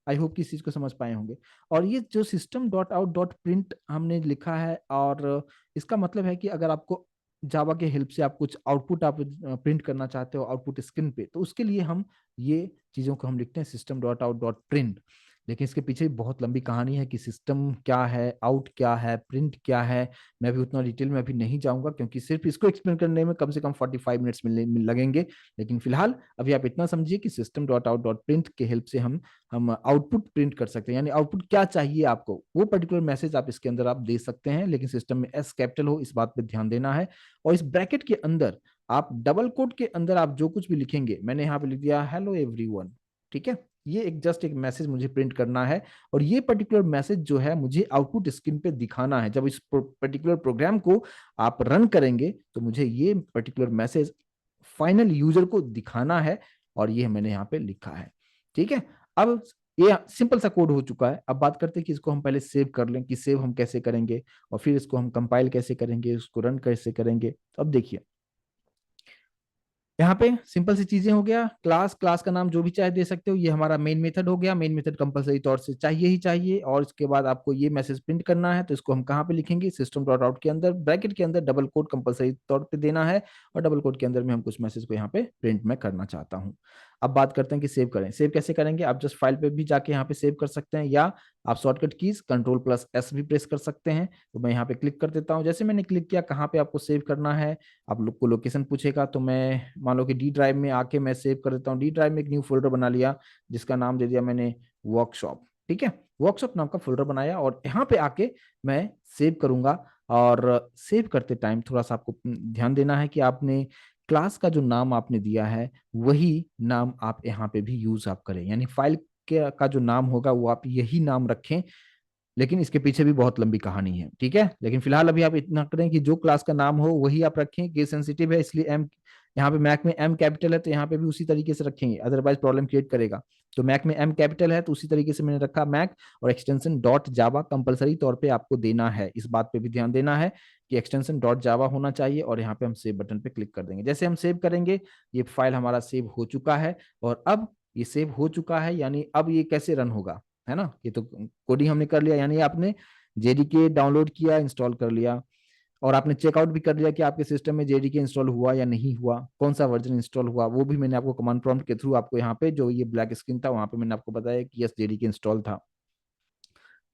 आई होप कि इस चीज को समझ पाए होंगे। और ये जो system dot out dot print हमने लिखा है, और इसका मतलब है कि अगर आपको जावा के हेल्प से आप कुछ आउटपुट आप प्रिंट करना चाहते हो आउटपुट स्क्रीन पे, तो उसके लिए हम ये चीजों को हम लिखते हैं system dot out dot print. लेकिन इसके पीछे बहुत लंबी कहानी है कि सिस्टम क्या है, आउट क्या है, प्रिंट क्या है। मैं भी उतना डिटेल में अभी नहीं जाऊंगा, क्योंकि सिर्फ इसको एक्सप्लेन करने में कम से कम 45 मिनट्स लगेंगे। लेकिन फिलहाल अभी आप इतना समझिए कि system dot out dot print के हेल्प से हम आउटपुट प्रिंट कर सकते हैं, यानी आउटपुट क्या चाहिए आपको वो पर्टिकुलर मैसेज आप इसके अंदर आप दे सकते हैं, लेकिन सिस्टम में एस कैपिटल हो इस बात पे ध्यान देना है। और इस ब्रैकेट के अंदर आप डबल कोट के अंदर आप जो कुछ भी लिखेंगे, मैंने यहाँ पे लिख दिया हेलो एवरीवन। ठीक है। ये एक जस्ट एक मैसेज मुझे प्रिंट करना है, और ये पर्टिकुलर मैसेज जो है मुझे आउटपुट स्क्रीन पे दिखाना है। जब इस पर्टिकुलर प्रोग्राम को आप रन करेंगे तो मुझे ये पर्टिकुलर मैसेज फाइनल यूजर को दिखाना है, और ये मैंने यहाँ पे लिखा है। ठीक है। अब ये सिंपल सा कोड हो चुका है, अब बात करते हैं कि इसको हम पहले सेव कर लें, कि सेव हम कैसे करेंगे और फिर इसको हम कंपाइल कैसे करेंगे, उसको रन कैसे करेंगे। तो अब देखिए यहाँ पे सिंपल सी चीजें हो गया, क्लास, क्लास का नाम जो भी चाहे दे सकते हो, ये हमारा मेन मेथड हो गया, मेन मेथड कंपलसरी तौर से चाहिए ही चाहिए। और इसके बाद आपको ये मैसेज प्रिंट करना है, तो इसको हम कहाँ पे लिखेंगे, सिस्टम डॉट आउट के अंदर ब्रैकेट के अंदर डबल कोट कंपलसरी तौर पे देना है, और डबल कोट के अंदर में हम कुछ मैसेज को यहाँ पे प्रिंट में करना चाहता हूँ। अब बात करते हैं कि सेव करें, सेव कैसे करेंगे, आप जस्ट फाइल पे भी जाके यहाँ पे सेव कर सकते हैं, या आप shortcut keys control plus S भी प्रेस कर सकते हैं। तो मैं यहाँ पे क्लिक कर देता हूँ, जैसे मैंने क्लिक किया कहाँ पे आपको सेव करना है, आप लोग को लोकेशन पूछेगा, तो मैं मान लो कि डी ड्राइव में आके मैं सेव कर देता हूँ। डी ड्राइव में एक न्यू फोल्डर बना लिया जिसका नाम दे दिया मैंने वर्कशॉप। ठीक है। वर्कशॉप नाम का फोल्डर बनाया और यहाँ पे आके मैं सेव करूंगा। और सेव करते टाइम थोड़ा सा आपको ध्यान देना है कि आपने क्लास का जो नाम आपने दिया है वही नाम आप यहाँ पे भी यूज आप करें, यानी फाइल के का जो नाम होगा वो आप यही नाम रखें। लेकिन इसके पीछे भी बहुत लंबी कहानी है। ठीक है। लेकिन फिलहाल अभी आप इतना करें कि जो क्लास का नाम हो वही आप रखें, केस सेंसिटिव है इसलिए एम, यहाँ पे मैक में एम कैपिटल है तो यहाँ पे भी उसी तरीके से रखेंगे, अदरवाइज प्रॉब्लम क्रिएट करेगा। तो मैक में एम कैपिटल है तो उसी तरीके से मैंने रखा मैक। और एक्सटेंशन डॉट जावा कंपलसरी तौर पे आपको देना है, इस बात पे भी ध्यान देना है कि एक्सटेंशन डॉट जावा होना चाहिए। और यहाँ पे हम सेव बटन पे क्लिक कर देंगे, जैसे हम सेव करेंगे ये फाइल हमारा सेव हो चुका है। और अब ये सेव हो चुका है, यानी अब ये कैसे रन होगा, है ना, ये तो कोडिंग हमने कर लिया, यानी आपने जेडीके डाउनलोड किया, इंस्टॉल कर लिया, और आपने चेकआउट भी कर लिया कि आपके सिस्टम में जेडीके इंस्टॉल हुआ या नहीं हुआ, कौन सा वर्जन इंस्टॉल हुआ, वो भी मैंने आपको कमांड प्रॉम्प्ट के थ्रू आपको यहाँ पे जो ये ब्लैक स्क्रीन था वहां पे मैंने आपको बताया कि यस जेडीके इंस्टॉल था।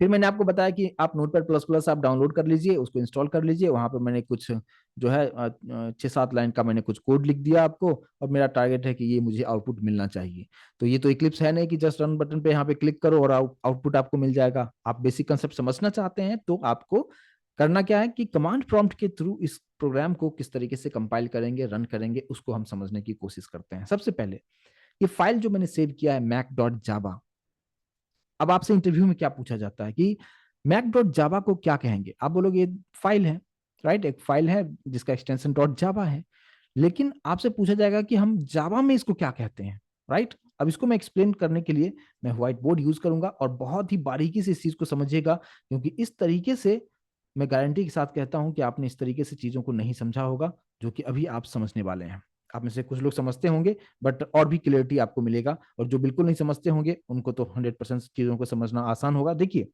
फिर मैंने आपको बताया कि आप नोटपैड प्लस प्लस आप डाउनलोड कर लीजिए, उसको इंस्टॉल कर लीजिए, वहां पे मैंने कुछ जो है 6-7 लाइन का मैंने कुछ कोड लिख दिया आपको, और मेरा टारगेट है कि ये मुझे आउटपुट मिलना चाहिए। तो ये तो इक्लिप्स है नहीं कि जस्ट रन बटन पे यहाँ पे क्लिक करो और आउटपुट आपको मिल जाएगा। आप बेसिक कंसेप्ट समझना चाहते हैं तो आपको करना क्या है कि कमांड प्रॉम्प्ट के थ्रू इस प्रोग्राम को किस तरीके से कंपाइल करेंगे, रन करेंगे, उसको हम समझने की कोशिश करते हैं। सबसे पहले ये फाइल जो मैंने सेव किया है मैक डॉट जावा, अब आपसे इंटरव्यू में क्या पूछा जाता है कि मैक डॉट जावा को क्या कहेंगे, आप बोलोगे ये फाइल है, राइट, एक फाइल है जिसका एक्सटेंशन डॉट जावा है। लेकिन आपसे पूछा जाएगा कि हम जावा में इसको क्या कहते हैं। राइट। अब इसको मैं एक्सप्लेन करने के लिए मैं व्हाइट बोर्ड यूज करूंगा और बहुत ही बारीकी से इस चीज को समझिएगा, क्योंकि इस तरीके से मैं गारंटी के साथ कहता हूं कि आपने इस तरीके से चीजों को नहीं समझा होगा जो कि अभी आप समझने वाले हैं। आप में से कुछ लोग समझते होंगे, बट और भी क्लियरिटी आपको मिलेगा, और जो बिल्कुल नहीं समझते होंगे उनको तो 100% चीजों को समझना आसान होगा। देखिए,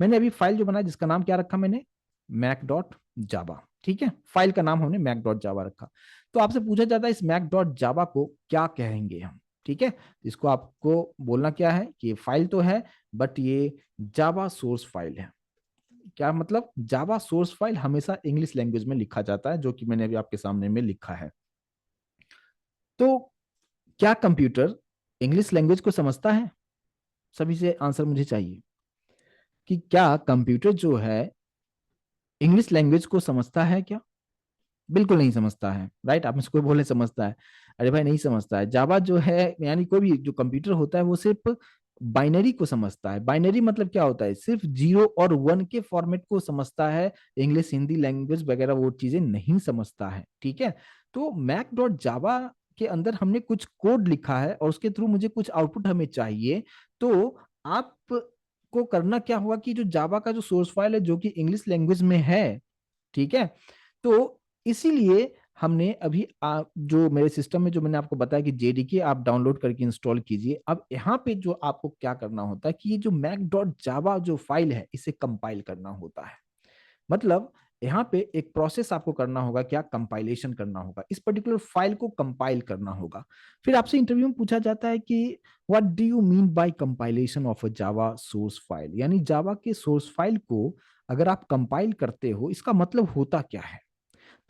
मैंने अभी फाइल जो बनाया जिसका नाम क्या रखा मैंने, मैक डॉट जावा। ठीक है, फाइल का नाम हमने मैक डॉट जावा रखा। तो आपसे पूछा जाता है इस मैक डॉट जावा को क्या कहेंगे हम। ठीक है, इसको आपको बोलना क्या है कि ये फाइल तो है, बट ये जावा सोर्स फाइल है। क्या मतलब, जावा सोर्स फाइल हमेशा इंग्लिश लैंग्वेज में लिखा जाता है, जो कि मैंने अभी आपके सामने में लिखा है। तो क्या कंप्यूटर इंग्लिश लैंग्वेज को समझता है? सभी से आंसर मुझे चाहिए कि क्या कंप्यूटर जो है इंग्लिश लैंग्वेज को समझता है क्या? बिल्कुल नहीं समझता है, राइट। आप मुझको बोले समझता है, अरे भाई नहीं समझता है। जावा जो है, यानी कोई भी जो कंप्यूटर होता है वो सिर्फ बाइनरी को समझता है। बाइनरी मतलब क्या होता है, सिर्फ 0 और 1 के फॉर्मेट को समझता है। इंग्लिश, हिंदी लैंग्वेज वगैरह वो चीजें नहीं समझता है। ठीक है, तो मैक डॉट जावा के अंदर हमने कुछ कोड लिखा है और उसके थ्रू मुझे कुछ आउटपुट हमें चाहिए। तो आप को करना क्या होगा कि जो जावा का जो सोर्स फाइल है जो कि इंग्लिश लैंग्वेज में है, ठीक है, तो इसीलिए हमने अभी जो मेरे सिस्टम में जो मैंने आपको बताया कि जेडीके आप डाउनलोड करके इंस्टॉल कीजिए। अब यहाँ पे जो आपको क्या करना होता है कि ये जो मैक डॉट जावा जो फाइल है इसे कंपाइल करना होता है। मतलब यहाँ पे एक प्रोसेस आपको करना होगा, क्या, कंपाइलेशन करना होगा, इस पर्टिकुलर फाइल को कंपाइल करना होगा। फिर आपसे इंटरव्यू में पूछा जाता है कि what do you mean by compilation of a Java source file, यानी जावा के सोर्स फाइल को अगर आप कंपाइल करते हो इसका मतलब होता क्या है।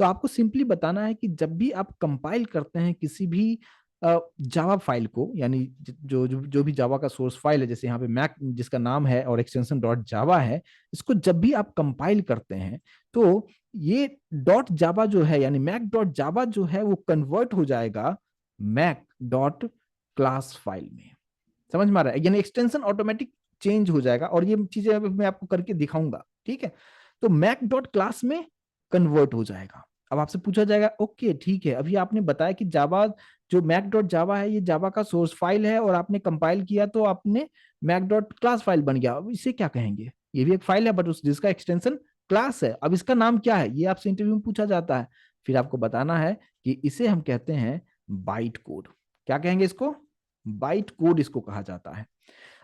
तो आपको सिंपली बताना है कि जब भी आप कंपाइल करते हैं किसी भी जावा फाइल को, यानी जो भी जावा का सोर्स फाइल है, जैसे यहाँ पे मैक जिसका नाम है और एक्सटेंशन डॉट जावा है, इसको जब भी आप कंपाइल करते हैं तो ये डॉट जावा जो है, यानी मैक डॉट जावा जो है वो कन्वर्ट हो जाएगा मैक डॉट क्लास फाइल में। समझ में आ रहा है, यानी एक्सटेंशन ऑटोमेटिक चेंज हो जाएगा, और ये चीजें मैं आपको करके दिखाऊंगा। ठीक है, तो मैक डॉट क्लास में कन्वर्ट हो जाएगा। अब आपसे पूछा जाएगा ओके ठीक है, अभी आपने बताया कि जावा जो मैक डॉट जावा है ये जावा का सोर्स फाइल है और आपने कंपाइल किया तो आपने मैक डॉट क्लास फाइल बन गया, अब इसे क्या कहेंगे? ये भी एक फाइल है बट उस जिसका एक्सटेंशन क्लास है। अब इसका नाम क्या है ये आपसे इंटरव्यू में पूछा जाता है। फिर आपको बताना है कि इसे हम कहते हैं बाइट कोड। क्या कहेंगे इसको? बाइट कोड इसको कहा जाता है।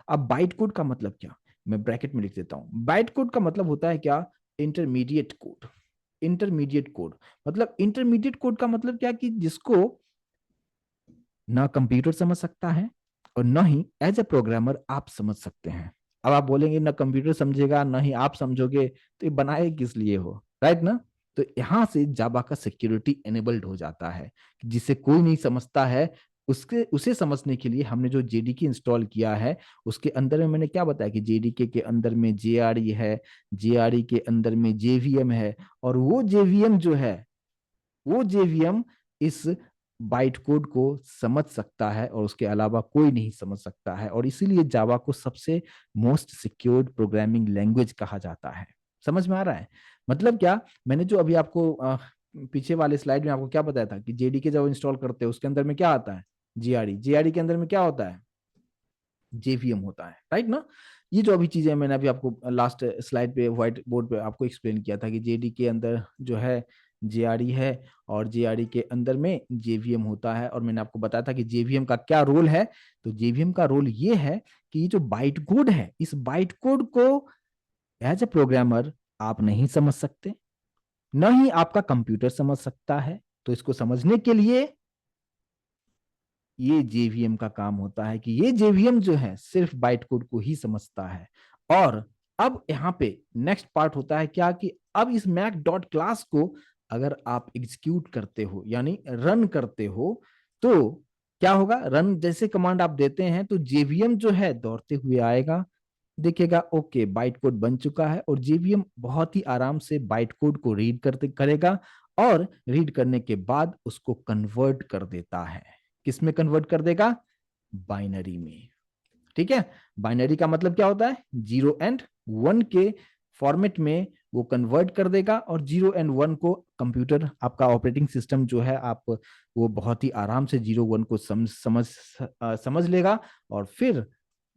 अब बाइट कोड का मतलब क्या, मैं ब्रैकेट में लिख देता हूं। बाइट कोड का मतलब होता है क्या, इंटरमीडिएट कोड। इंटरमीडिएट कोड मतलब, इंटरमीडिएट कोड का मतलब क्या कि जिसको ना कंप्यूटर समझ सकता है और ना ही एज ए प्रोग्रामर आप समझ सकते हैं। अब आप बोलेंगे ना कंप्यूटर समझेगा ना ही आप समझोगे, तो ये बनाए किस लिए हो, राइट ना। तो यहां से जावा का सिक्योरिटी एनेबल्ड हो जाता है, जिसे कोई नहीं समझता है। उसके उसे समझने के लिए हमने जो जेडीके इंस्टॉल किया है उसके अंदर में मैंने क्या बताया कि जेडीके के अंदर में जेआरई है, जेआरई के अंदर में जेवीएम है, और वो जेवीएम जो है वो जेवीएम इस बाइट कोड को समझ सकता है और उसके अलावा कोई नहीं समझ सकता है, और इसीलिए जावा को सबसे मोस्ट सिक्योर्ड प्रोग्रामिंग लैंग्वेज कहा जाता है। समझ में आ रहा है? मतलब क्या, मैंने जो अभी आपको पीछे वाले स्लाइड में आपको क्या बताया था कि जेडीके जब इंस्टॉल करते हैं उसके अंदर में क्या आता है, जीआरई। जीआरई के अंदर में क्या होता है, जेवीएम होता है, राइट ना। ये जो अभी चीजें मैंने अभी आपको लास्ट स्लाइड पे व्हाइट बोर्ड पे आपको एक्सप्लेन किया था कि जेडी के अंदर जो है जेआरई है और जेआरई के अंदर में जेवीएम होता है, और मैंने आपको बताया था कि जेवीएम का क्या रोल है। तो जेवीएम का रोल ये है कि ये जो बाइट कोड है इस बाइट कोड को एज ए प्रोग्रामर आप नहीं समझ सकते, न ही आपका कंप्यूटर समझ सकता है। तो इसको समझने के लिए ये जेवीएम का काम होता है कि ये जेवीएम जो है सिर्फ बाइट कोड को ही समझता है। और अब यहाँ पे नेक्स्ट पार्ट होता है क्या कि अब इस मैक डॉट क्लास को अगर आप एग्जीक्यूट करते हो यानी रन करते हो तो क्या होगा, रन जैसे कमांड आप देते हैं तो जेवीएम जो है दौड़ते हुए आएगा, देखेगा ओके बाइट कोड बन चुका है, और जेवीएम बहुत ही आराम से बाइट कोड को रीड करते करेगा, और रीड करने के बाद उसको कन्वर्ट कर देता है। किस में कन्वर्ट कर देगा? बाइनरी में। ठीक है, बाइनरी का मतलब क्या होता है, 0 और 1 के फॉर्मेट में वो कन्वर्ट कर देगा, और 0 और 1 को कंप्यूटर, आपका ऑपरेटिंग सिस्टम जो है, आप वो बहुत ही आराम से 0 1 को समझ लेगा। और फिर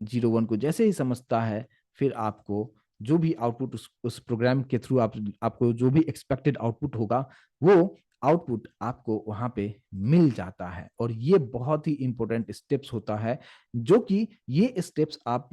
0 1 को जैसे ही समझता है, फिर आपको जो भी आउटपुट उस प्रोग्राम के थ्रू आपको जो भी एक्सपेक्टेड आउटपुट होगा, वो आउटपुट आपको वहां पे मिल जाता है। और ये बहुत ही इंपॉर्टेंट स्टेप्स होता है, जो कि ये स्टेप्स आप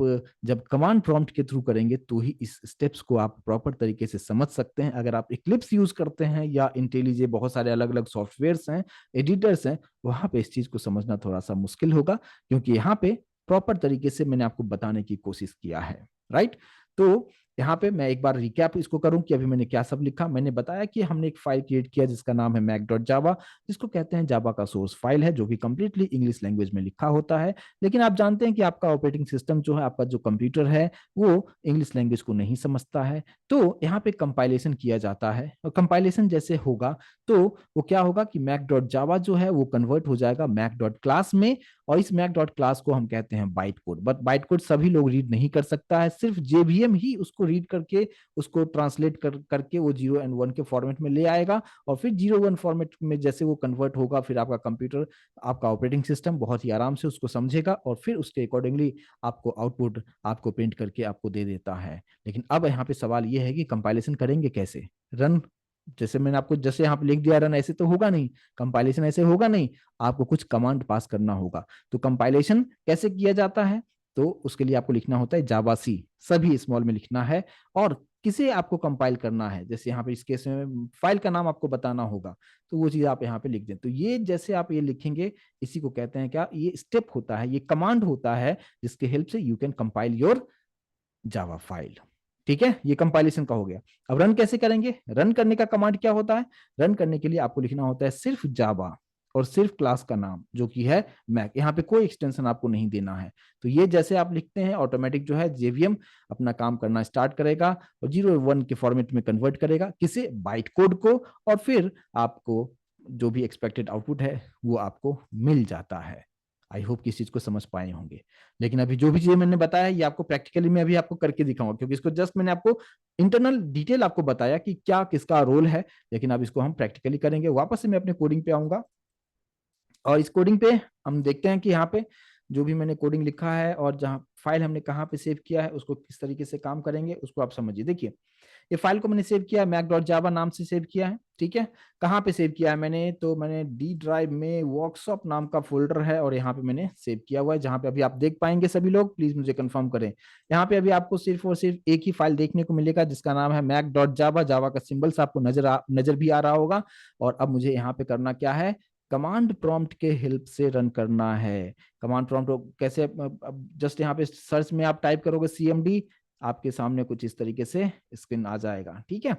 जब कमांड प्रॉम्प्ट के थ्रू करेंगे तो ही इस स्टेप्स को आप प्रॉपर तरीके से समझ सकते हैं। अगर आप इक्लिप्स यूज करते हैं या इंटेलिजे, बहुत सारे अलग अलग सॉफ्टवेयर्स हैं, एडिटर्स हैं, वहां पे इस चीज को समझना थोड़ा सा मुश्किल होगा, क्योंकि यहाँ पे प्रॉपर तरीके से मैंने आपको बताने की कोशिश किया है। राइट। तो यहाँ पे मैं एक बार रिकैप इसको करूं कि अभी मैंने क्या सब लिखा। मैंने बताया कि हमने एक फाइल क्रिएट किया जिसका नाम है mac.java, जिसको कहते हैं जावा का सोर्स फाइल है, जो कि कंप्लीटली इंग्लिश लैंग्वेज में लिखा होता है। लेकिन आप जानते हैं कि आपका ऑपरेटिंग सिस्टम जो है, आपका जो कंप्यूटर है, वो इंग्लिश लैंग्वेज को नहीं समझता है। तो यहाँ पे कंपाइलेशन किया जाता है, और कंपाइलेशन जैसे होगा तो वो क्या होगा कि mac.java जो है वो कन्वर्ट हो जाएगा mac.class में। और इस mac.class को हम कहते हैं byte code. But byte code सभी लोग रीड नहीं कर सकता है, सिर्फ जेवीएम ही उसको रीड करके, उसको ट्रांसलेट करके वो 0 और 1 के फॉर्मेट में ले आएगा। और फिर 0 1 फॉर्मेट में जैसे वो कन्वर्ट होगा, फिर आपका कंप्यूटर, आपका ऑपरेटिंग सिस्टम बहुत ही आराम से उसको समझेगा, और फिर उसके अकॉर्डिंगली आपको आउटपुट आपको प्रिंट करके आपको दे देता है। लेकिन अब यहाँ पे सवाल ये है कि कंपाइलेशन करेंगे कैसे। रन, जैसे मैंने आपको जैसे यहाँ पे लिख दिया रन, ऐसे तो होगा नहीं। कंपाइलेशन ऐसे होगा नहीं, आपको कुछ कमांड पास करना होगा। तो कंपाइलेशन कैसे किया जाता है, तो उसके लिए आपको लिखना होता है जावा सी, सभी स्मॉल में लिखना है। और किसे आपको कंपाइल करना है, जैसे यहाँ पे इस केस में फाइल का नाम आपको बताना होगा, तो वो चीज आप यहाँ पे लिख दें। तो ये जैसे आप ये लिखेंगे, इसी को कहते हैं क्या, ये स्टेप होता है, ये कमांड होता है, जिसके हेल्प से you can compile your Java file. ठीक है, ये कंपाइलेशन का हो गया। अब रन कैसे करेंगे, रन करने का कमांड क्या होता है। रन करने के लिए आपको लिखना होता है सिर्फ जावा और सिर्फ क्लास का नाम, जो कि है मैक। यहाँ पे कोई एक्सटेंशन आपको नहीं देना है। तो ये जैसे आप लिखते हैं, ऑटोमेटिक जो है जेवीएम अपना काम करना स्टार्ट करेगा, और 0 1 के फॉर्मेट में कन्वर्ट करेगा, किसे, बाइट कोड को। और फिर आपको जो भी एक्सपेक्टेड आउटपुट है वो आपको मिल जाता है। आई होप कि इस चीज को समझ पाए होंगे। लेकिन अभी जो भी चीजें मैंने बताया, ये आपको प्रैक्टिकली मैं अभी आपको करके दिखाऊंगा, क्योंकि इसको जस्ट मैंने आपको इंटरनल डिटेल आपको बताया कि क्या किसका रोल है। लेकिन अब इसको हम प्रैक्टिकली करेंगे। वापस से मैं अपने कोडिंग पे आऊंगा, और इस कोडिंग पे हम देखते हैं कि यहाँ पे जो भी मैंने कोडिंग लिखा है, और जहाँ फाइल हमने कहाँ पे सेव किया है, उसको किस तरीके से काम करेंगे उसको आप समझिए। देखिए, ये फाइल को मैंने सेव किया है, mac.java नाम से सेव किया है। ठीक है, कहाँ पे सेव किया है मैंने, तो मैंने डी ड्राइव में वर्कशॉप नाम का फोल्डर है, और यहाँ पे मैंने सेव किया हुआ है, जहाँ पे अभी आप देख पाएंगे। सभी लोग प्लीज मुझे कंफर्म करें। यहाँ पे अभी आपको सिर्फ और सिर्फ एक ही फाइल देखने को मिलेगा, जिसका नाम है mac.java। जावा का सिंबल्स आपको नजर भी आ रहा होगा। और अब मुझे यहाँ पे करना क्या है, कमांड प्रॉम्प्ट के हेल्प से रन करना है। कमांड प्रॉम्प्ट कैसे, जस्ट यहाँ पे सर्च में आप टाइप करोगे CMD, आपके सामने कुछ इस तरीके से स्क्रीन आ जाएगा। ठीक है,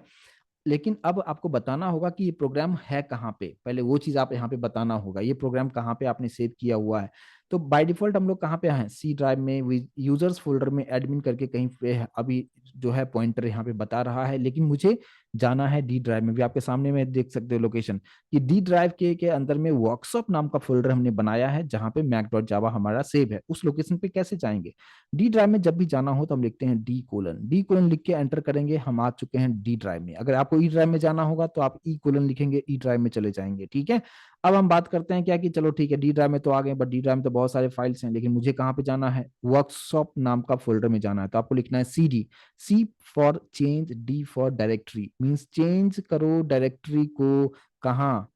लेकिन अब आपको बताना होगा कि ये प्रोग्राम है कहाँ पे, पहले वो चीज आप यहाँ पे बताना होगा, ये प्रोग्राम कहाँ पे आपने सेव किया हुआ है। तो बाय डिफॉल्ट हम लोग कहाँ पे हैं, सी ड्राइव में यूजर्स फोल्डर में एडमिन करके कहीं पे अभी जो है पॉइंटर यहाँ पे बता रहा है। लेकिन मुझे जाना है डी ड्राइव में, भी आपके सामने में देख सकते हो लोकेशन, कि डी ड्राइव के अंदर में वर्कशॉप नाम का फोल्डर हमने बनाया है, जहाँ पे mac.java हमारा सेव है। उस लोकेशन पे कैसे जाएंगे, डी ड्राइव में जब भी जाना हो तो हम लिखते हैं डी कोलन लिख के एंटर करेंगे, हम आ चुके हैं डी ड्राइव में। अगर आपको ई ड्राइव में जाना होगा तो आप ई कोलन लिखेंगे, ई ड्राइव में चले जाएंगे। ठीक है, अब हम बात करते हैं क्या, कि चलो ठीक है डी ड्राइव में तो आ गए, बट डी ड्राइव में तो बहुत सारे फाइल्स हैं, लेकिन मुझे कहाँ पे जाना है, वर्कशॉप नाम का फोल्डर में जाना है। तो आपको लिखना है CD, C for change, D for directory, means change करो डायरेक्टरी को, कहाँ,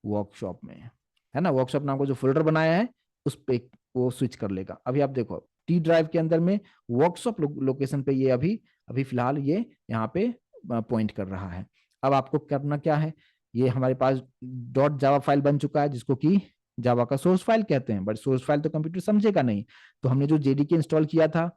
वर्कशॉप में, है ना। वर्कशॉप नाम का जो फोल्डर बनाया है उस पे वो स्विच कर लेगा। अभी आप देखो टी ड्राइव के अंदर में वर्कशॉप लोकेशन पे ये अभी अभी फिलहाल ये यहाँ पे पॉइंट कर रहा है। अब आपको करना क्या है, ये हमारे पास डॉट जावा फाइल बन चुका है, जिसको कि जावा का सोर्स फाइल कहते हैं, बट सोर्स फाइल तो कंप्यूटर समझेगा नहीं। तो हमने जो जेडीके इंस्टॉल किया था,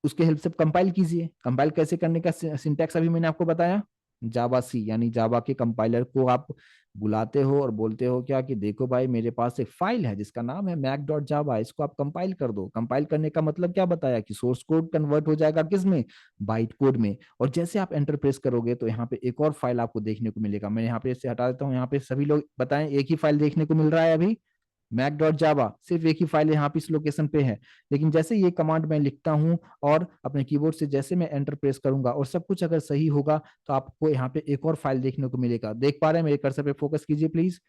उसके हेल्प से कंपाइल कीजिए। कंपाइल कैसे करने का सिंटैक्स अभी मैंने आपको बताया, जावा सी, यानी जावा के कंपाइलर को आप बुलाते हो और बोलते हो क्या, कि देखो भाई मेरे पास एक फाइल है जिसका नाम है mac.java, इसको आप कंपाइल कर दो। कंपाइल करने का मतलब क्या बताया, कि सोर्स कोड कन्वर्ट हो जाएगा किस में, बाइट कोड में। और जैसे आप एंटर प्रेस करोगे तो यहाँ पे एक और फाइल आपको देखने को मिलेगा। मैं यहाँ पे इसे हटा देता हूँ, यहाँ पे सभी लोग बताएं, एक ही फाइल देखने को मिल रहा है अभी। मैक डॉट जावा, सिर्फ एक ही फाइल यहाँ पे इस लोकेशन पे है। लेकिन जैसे ये कमांड मैं लिखता हूँ और अपने कीबोर्ड से जैसे मैं एंटर प्रेस करूंगा और सब कुछ अगर सही होगा, तो आपको यहाँ पे एक और फाइल देखने को मिलेगा। देख पा रहे हैं? मेरे कर्सर पे फोकस कीजिए प्लीज।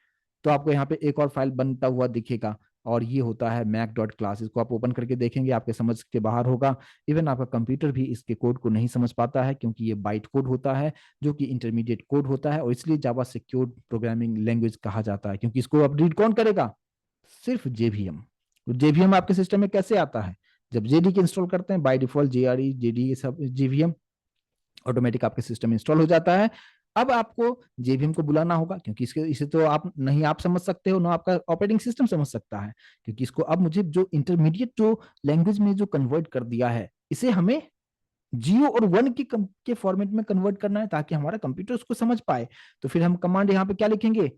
तो आपको यहाँ पे एक और फाइल बनता हुआ दिखेगा, और ये होता है मैक डॉट क्लास। इसको आप ओपन करके देखेंगे, आपके समझ के बाहर होगा। इवन आपका कंप्यूटर भी इसके कोड को नहीं समझ पाता है, क्योंकि ये बाइट कोड होता है, जो कि इंटरमीडिएट कोड होता है, और इसलिए जावा सिक्योर प्रोग्रामिंग लैंग्वेज कहा जाता है, क्योंकि इसको अब रीड कौन करेगा? सिर्फ जेवीएम। जेवीएम आपके सिस्टम में कैसे आता है? जब जेडीके इंस्टॉल करते हैं, बाय डिफॉल्ट जेआरई जेडी सब जेवीएम ऑटोमेटिक आपके सिस्टम में इंस्टॉल हो जाता है। अब आपको जेवीएम को बुलाना होगा, क्योंकि इसके इसे तो आप नहीं आप समझ सकते हो ना आपका ऑपरेटिंग सिस्टम समझ सकता है, क्योंकि इसको अब मुझे जो इंटरमीडिएट जो लैंग्वेज में जो कन्वर्ट कर दिया है, इसे हमें 0 और 1 के फॉर्मेट में कन्वर्ट करना है, ताकि हमारा कंप्यूटर उसको समझ पाए। तो फिर हम कमांड यहाँ पे क्या लिखेंगे?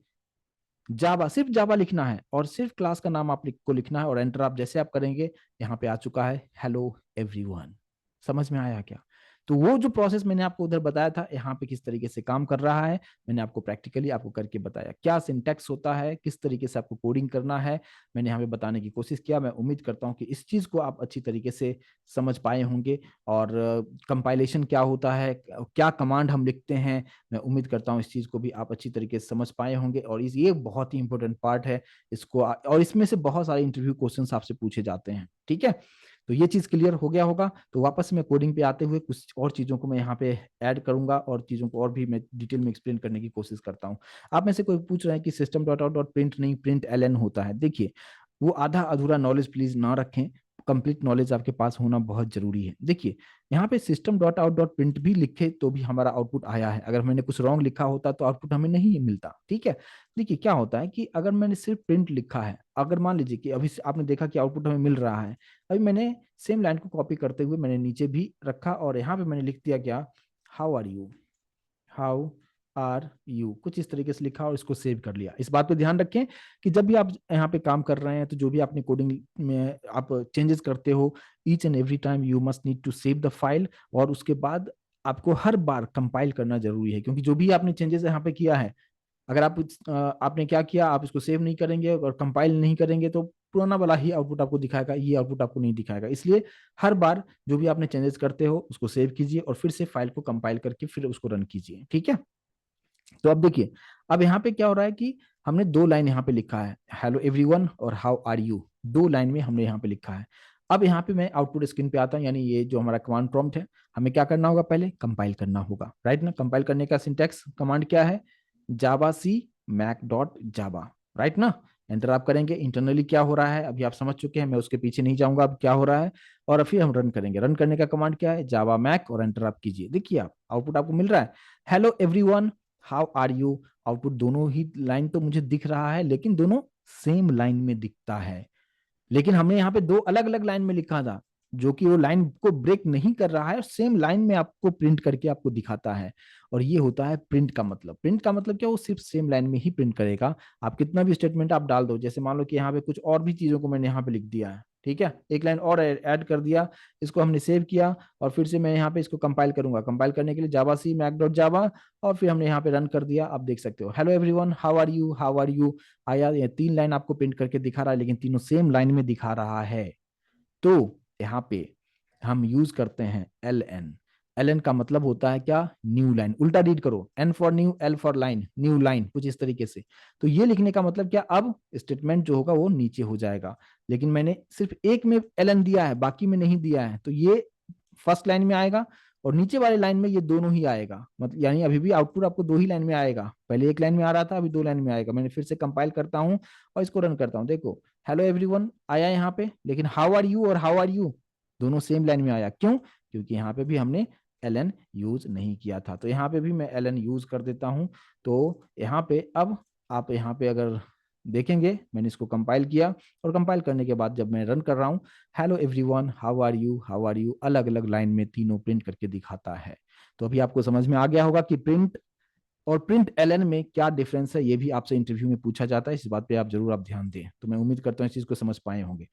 जावा, सिर्फ जावा लिखना है, और सिर्फ क्लास का नाम आपको लिखना है, और एंटर आप जैसे आप करेंगे, यहाँ पे आ चुका है हेलो एवरीवन। समझ में आया क्या? तो वो जो प्रोसेस मैंने आपको उधर बताया था, यहाँ पे किस तरीके से काम कर रहा है, मैंने आपको प्रैक्टिकली आपको करके बताया। क्या सिंटैक्स होता है, किस तरीके से आपको कोडिंग करना है, मैंने यहाँ पे बताने की कोशिश किया। मैं उम्मीद करता हूँ कि इस चीज को आप अच्छी तरीके से समझ पाए होंगे। और कंपाइलेशन क्या होता है, क्या कमांड हम लिखते हैं, मैं उम्मीद करता हूँ इस चीज को भी आप अच्छी तरीके से समझ पाए होंगे। और ये बहुत ही इंपॉर्टेंट पार्ट है इसको, और इसमें से बहुत सारे इंटरव्यू क्वेश्चंस आपसे पूछे जाते हैं। ठीक है, तो ये चीज क्लियर हो गया होगा। तो वापस मैं कोडिंग पे आते हुए कुछ और चीजों को मैं यहाँ पे ऐड करूंगा, और चीजों को और भी मैं डिटेल में एक्सप्लेन करने की कोशिश करता हूँ। आप में से कोई पूछ रहे हैं कि system dot out dot print नहीं, प्रिंट एल एन होता है। देखिए, वो आधा अधूरा नॉलेज प्लीज ना रखें, कंप्लीट नॉलेज आपके पास होना बहुत जरूरी है। देखिए, यहाँ पे system dot out dot print भी लिखे तो भी हमारा आउटपुट आया है। अगर मैंने कुछ रॉन्ग लिखा होता तो आउटपुट हमें नहीं मिलता। ठीक है, देखिए क्या होता है कि अगर मैंने सिर्फ प्रिंट लिखा है, अगर मान लीजिए कि अभी आपने देखा कि आउटपुट हमें मिल रहा है, अभी मैंने सेम लाइन को कॉपी करते हुए मैंने नीचे भी रखा, और यहाँ पे मैंने लिख दिया क्या? How are you, how are you, कुछ इस तरीके से लिखा और इसको सेव कर लिया। इस बात पे ध्यान रखें कि जब भी आप यहाँ पे काम कर रहे हैं, तो जो भी आपने कोडिंग में आप चेंजेस करते हो, each and every time you must need to save the file, और उसके बाद आपको हर बार कंपाइल करना जरूरी है, क्योंकि जो भी आपने चेंजेस यहाँ पे किया है, अगर आपने क्या किया, आप इसको सेव नहीं करेंगे और कंपाइल नहीं करेंगे, तो पुराना वाला ही आउटपुट आपको दिखाएगा, ये आउटपुट आपको नहीं दिखाएगा। इसलिए हर बार जो भी आपने चेंजेस करते हो उसको सेव कीजिए, और फिर से फाइल को कंपाइल करके फिर उसको रन कीजिए। ठीक है, तो अब देखिए, अब यहाँ पे क्या हो रहा है कि हमने 2 लाइन यहाँ पे लिखा है, हेलो एवरीवन और हाउ आर यू, 2 लाइन में हमने यहाँ पे लिखा है। अब यहाँ पे मैं आउटपुट स्क्रीन पे आता हूँ, यानी ये जो हमारा कमांड प्रॉम्प्ट है, हमें क्या करना होगा? पहले कंपाइल करना होगा, राइट ना? कंपाइल करने का सिंटैक्स कमांड क्या है? जावा सी मैक डॉट जावा, राइट ना? एंटर आप करेंगे, इंटरनली क्या हो रहा है अभी आप समझ चुके हैं, मैं उसके पीछे नहीं जाऊंगा अब क्या हो रहा है। और फिर हम रन करेंगे। रन करने का कमांड क्या है? जावा मैक, और एंटर आप कीजिए। देखिए, आप आउटपुट आपको मिल रहा है, hello everyone how are you. Output दोनों ही लाइन तो मुझे दिख रहा है, लेकिन दोनों सेम लाइन में दिखता है। लेकिन हमने यहाँ पे 2 अलग अलग लाइन में लिखा था, जो कि वो लाइन को ब्रेक नहीं कर रहा है, और सेम लाइन में आपको प्रिंट करके आपको दिखाता है। और ये होता है प्रिंट का मतलब। प्रिंट का मतलब क्या? वो सिर्फ सेम लाइन में ही प्रिंट करेगा। आप कितना भी स्टेटमेंट आप डाल दो, जैसे मान लो कि यहाँ पे कुछ और भी चीजों को मैंने यहाँ पे लिख दिया है, ठीक है, एक लाइन और ऐड कर दिया, इसको हमने सेव किया, और फिर से मैं यहाँ पे इसको कंपाइल करूंगा। कंपाइल करने के लिए जावा सी मैक डॉट जावा, और फिर हमने यहाँ पे रन कर दिया। आप देख सकते हो, hello everyone how are you, how are you आया। ये 3 लाइन आपको प्रिंट करके दिखा रहा है, लेकिन तीनों सेम लाइन में दिखा रहा है। तो यहाँ पे हम यूज करते हैं एल एन। एल एन का मतलब होता है क्या? New line. उल्टा रीड करो, n for new, l for line, new line, कुछ इस तरीके से। तो ये लिखने का मतलब क्या? अब स्टेटमेंट जो होगा वो नीचे हो जाएगा, लेकिन मैंने सिर्फ एक में एल एन दिया है, बाकी में नहीं दिया है, तो ये फर्स्ट लाइन में आएगा, और नीचे वाले लाइन में ये दोनों ही आएगा। मतलब यानी अभी भी आउटपुट आपको 2 ही लाइन में आएगा, पहले एक लाइन में आ रहा था, अभी 2 लाइन में आएगा। मैंने फिर से कंपाइल करता हूँ और इसको रन करता हूँ। देखो, हेलो एवरीवन आया यहाँ पे, लेकिन हाउ आर यू और हाउ आर यू दोनों सेम लाइन में आया। क्यों? क्योंकि यहाँ पे भी हमने एल एन यूज नहीं किया था। तो यहाँ पे भी मैं एल एन यूज कर देता हूँ। तो यहाँ पे अब आप यहाँ पे अगर देखेंगे, मैंने इसको कंपाइल किया, और कंपाइल करने के बाद जब मैं रन कर रहा हूँ, hello everyone how are you, how are you, अलग अलग लाइन में तीनों प्रिंट करके दिखाता है। तो अभी आपको समझ में आ गया होगा कि प्रिंट और प्रिंट एलएन में क्या डिफरेंस है। ये भी आपसे इंटरव्यू में पूछा जाता है, इस बात पे आप जरूर आप ध्यान दें। तो मैं उम्मीद करता हूँ इस चीज को समझ पाए होंगे।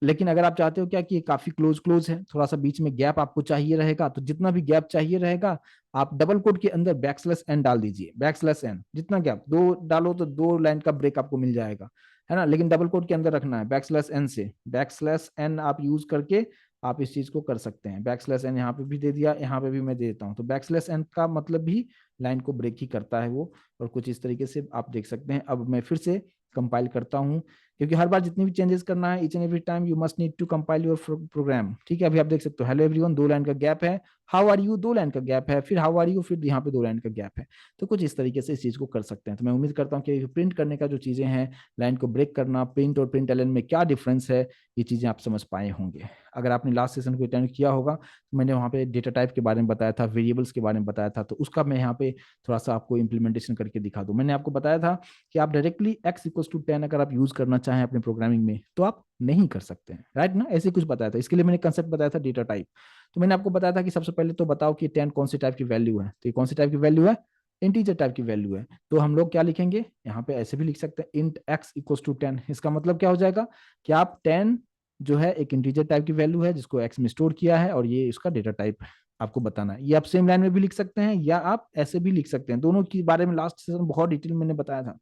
लेकिन अगर आप चाहते हो क्या कि ये काफी क्लोज क्लोज है, थोड़ा सा बीच में गैप आपको चाहिए रहेगा, तो जितना भी गैप चाहिए रहेगा, आप डबल कोट के अंदर बैकस्लैश एन डाल दीजिए। बैकस्लैश एन, जितना गैप 2 डालो तो 2 लाइन का ब्रेक आपको मिल जाएगा। है ना, लेकिन डबल कोट के अंदर रखना है बैकस्लैश एन से, बैकस्लैश एन आप यूज करके आप इस चीज को कर सकते हैं। बैकस्लैश एन यहाँ पे भी दे दिया, यहाँ पे भी मैं दे देता हूँ, तो बैकस्लैश एन का मतलब भी लाइन को ब्रेक ही करता है वो। और कुछ इस तरीके से आप देख सकते हैं। अब मैं फिर से कंपाइल करता हूँ, क्योंकि हर बार जितनी भी चेंजेस करना है, each and every time you must need to compile your program. ठीक है, अभी आप देख सकते हो हेलो एवरीवन 2 लाइन का गैप है, हाउ आर यू 2 लाइन का गैप है, फिर हाउ आर यू, फिर यहाँ पे 2 लाइन का गैप है। तो कुछ इस तरीके से इस चीज को कर सकते हैं। तो मैं उम्मीद करता हूँ कि प्रिंट करने का जो चीजें हैं, लाइन को ब्रेक करना, प्रिंट और प्रिंट एलन में क्या डिफरेंस है, ये चीजें आप समझ पाए होंगे। अगर आपने लास्ट सेशन को अटेंड किया होगा तो मैंने वहाँ पे डेटा टाइप के बारे में बताया था, वेरिएबल्स के बारे में बताया था, तो उसका मैं यहाँ पे थोड़ा सा आपको इंप्लीमेंटेशन करके दिखा दूं। मैंने आपको बताया था कि आप डायरेक्टली x=10 अगर आप यूज करना चाहें अपने प्रोग्रामिंग में तो आप नहीं कर सकते हैं, राइट ना, ऐसे कुछ बताया था। इसके लिए मैंने कंसेप्ट बताया था डेटा टाइप। तो मैंने आपको बताया था कि सबसे पहले तो बताओ कि 10 कौन सी टाइप की वैल्यू है, तो ये कौन सी टाइप की वैल्यू है, इंटीजर टाइप की वैल्यू है। तो हम लोग क्या लिखेंगे यहाँ पे, ऐसे भी लिख सकते हैं इंट x=10। इसका मतलब क्या हो जाएगा कि आप 10 जो है एक इंटीजर टाइप की वैल्यू है जिसको x में स्टोर किया है, और ये इसका डेटा टाइप आपको बताना है। ये आप सेम लाइन में भी लिख सकते हैं या आप ऐसे भी लिख सकते हैं, दोनों के बारे में लास्ट सेशन बहुत डिटेल मैंने बताया था।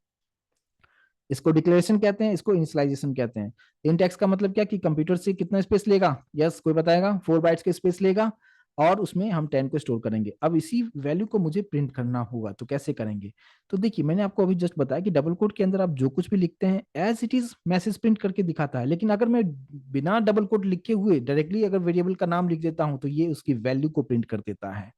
इसको डिक्लेरेशन कहते हैं, इसको इनिशियलाइजेशन कहते हैं। इंट एक्स का मतलब क्या कि कंप्यूटर से कितना स्पेस लेगा, यस कोई बताएगा, 4 बाइट्स के स्पेस लेगा, और उसमें हम 10 को स्टोर करेंगे। अब इसी वैल्यू को मुझे प्रिंट करना होगा, तो कैसे करेंगे। तो देखिए मैंने आपको अभी जस्ट बताया कि डबल कोट के अंदर आप जो कुछ भी लिखते हैं as it is message print करके दिखाता है, लेकिन अगर मैं बिना डबल कोट लिखे हुए डायरेक्टली अगर वेरिएबल का नाम लिख देता हूं तो ये उसकी वैल्यू को प्रिंट कर देता है।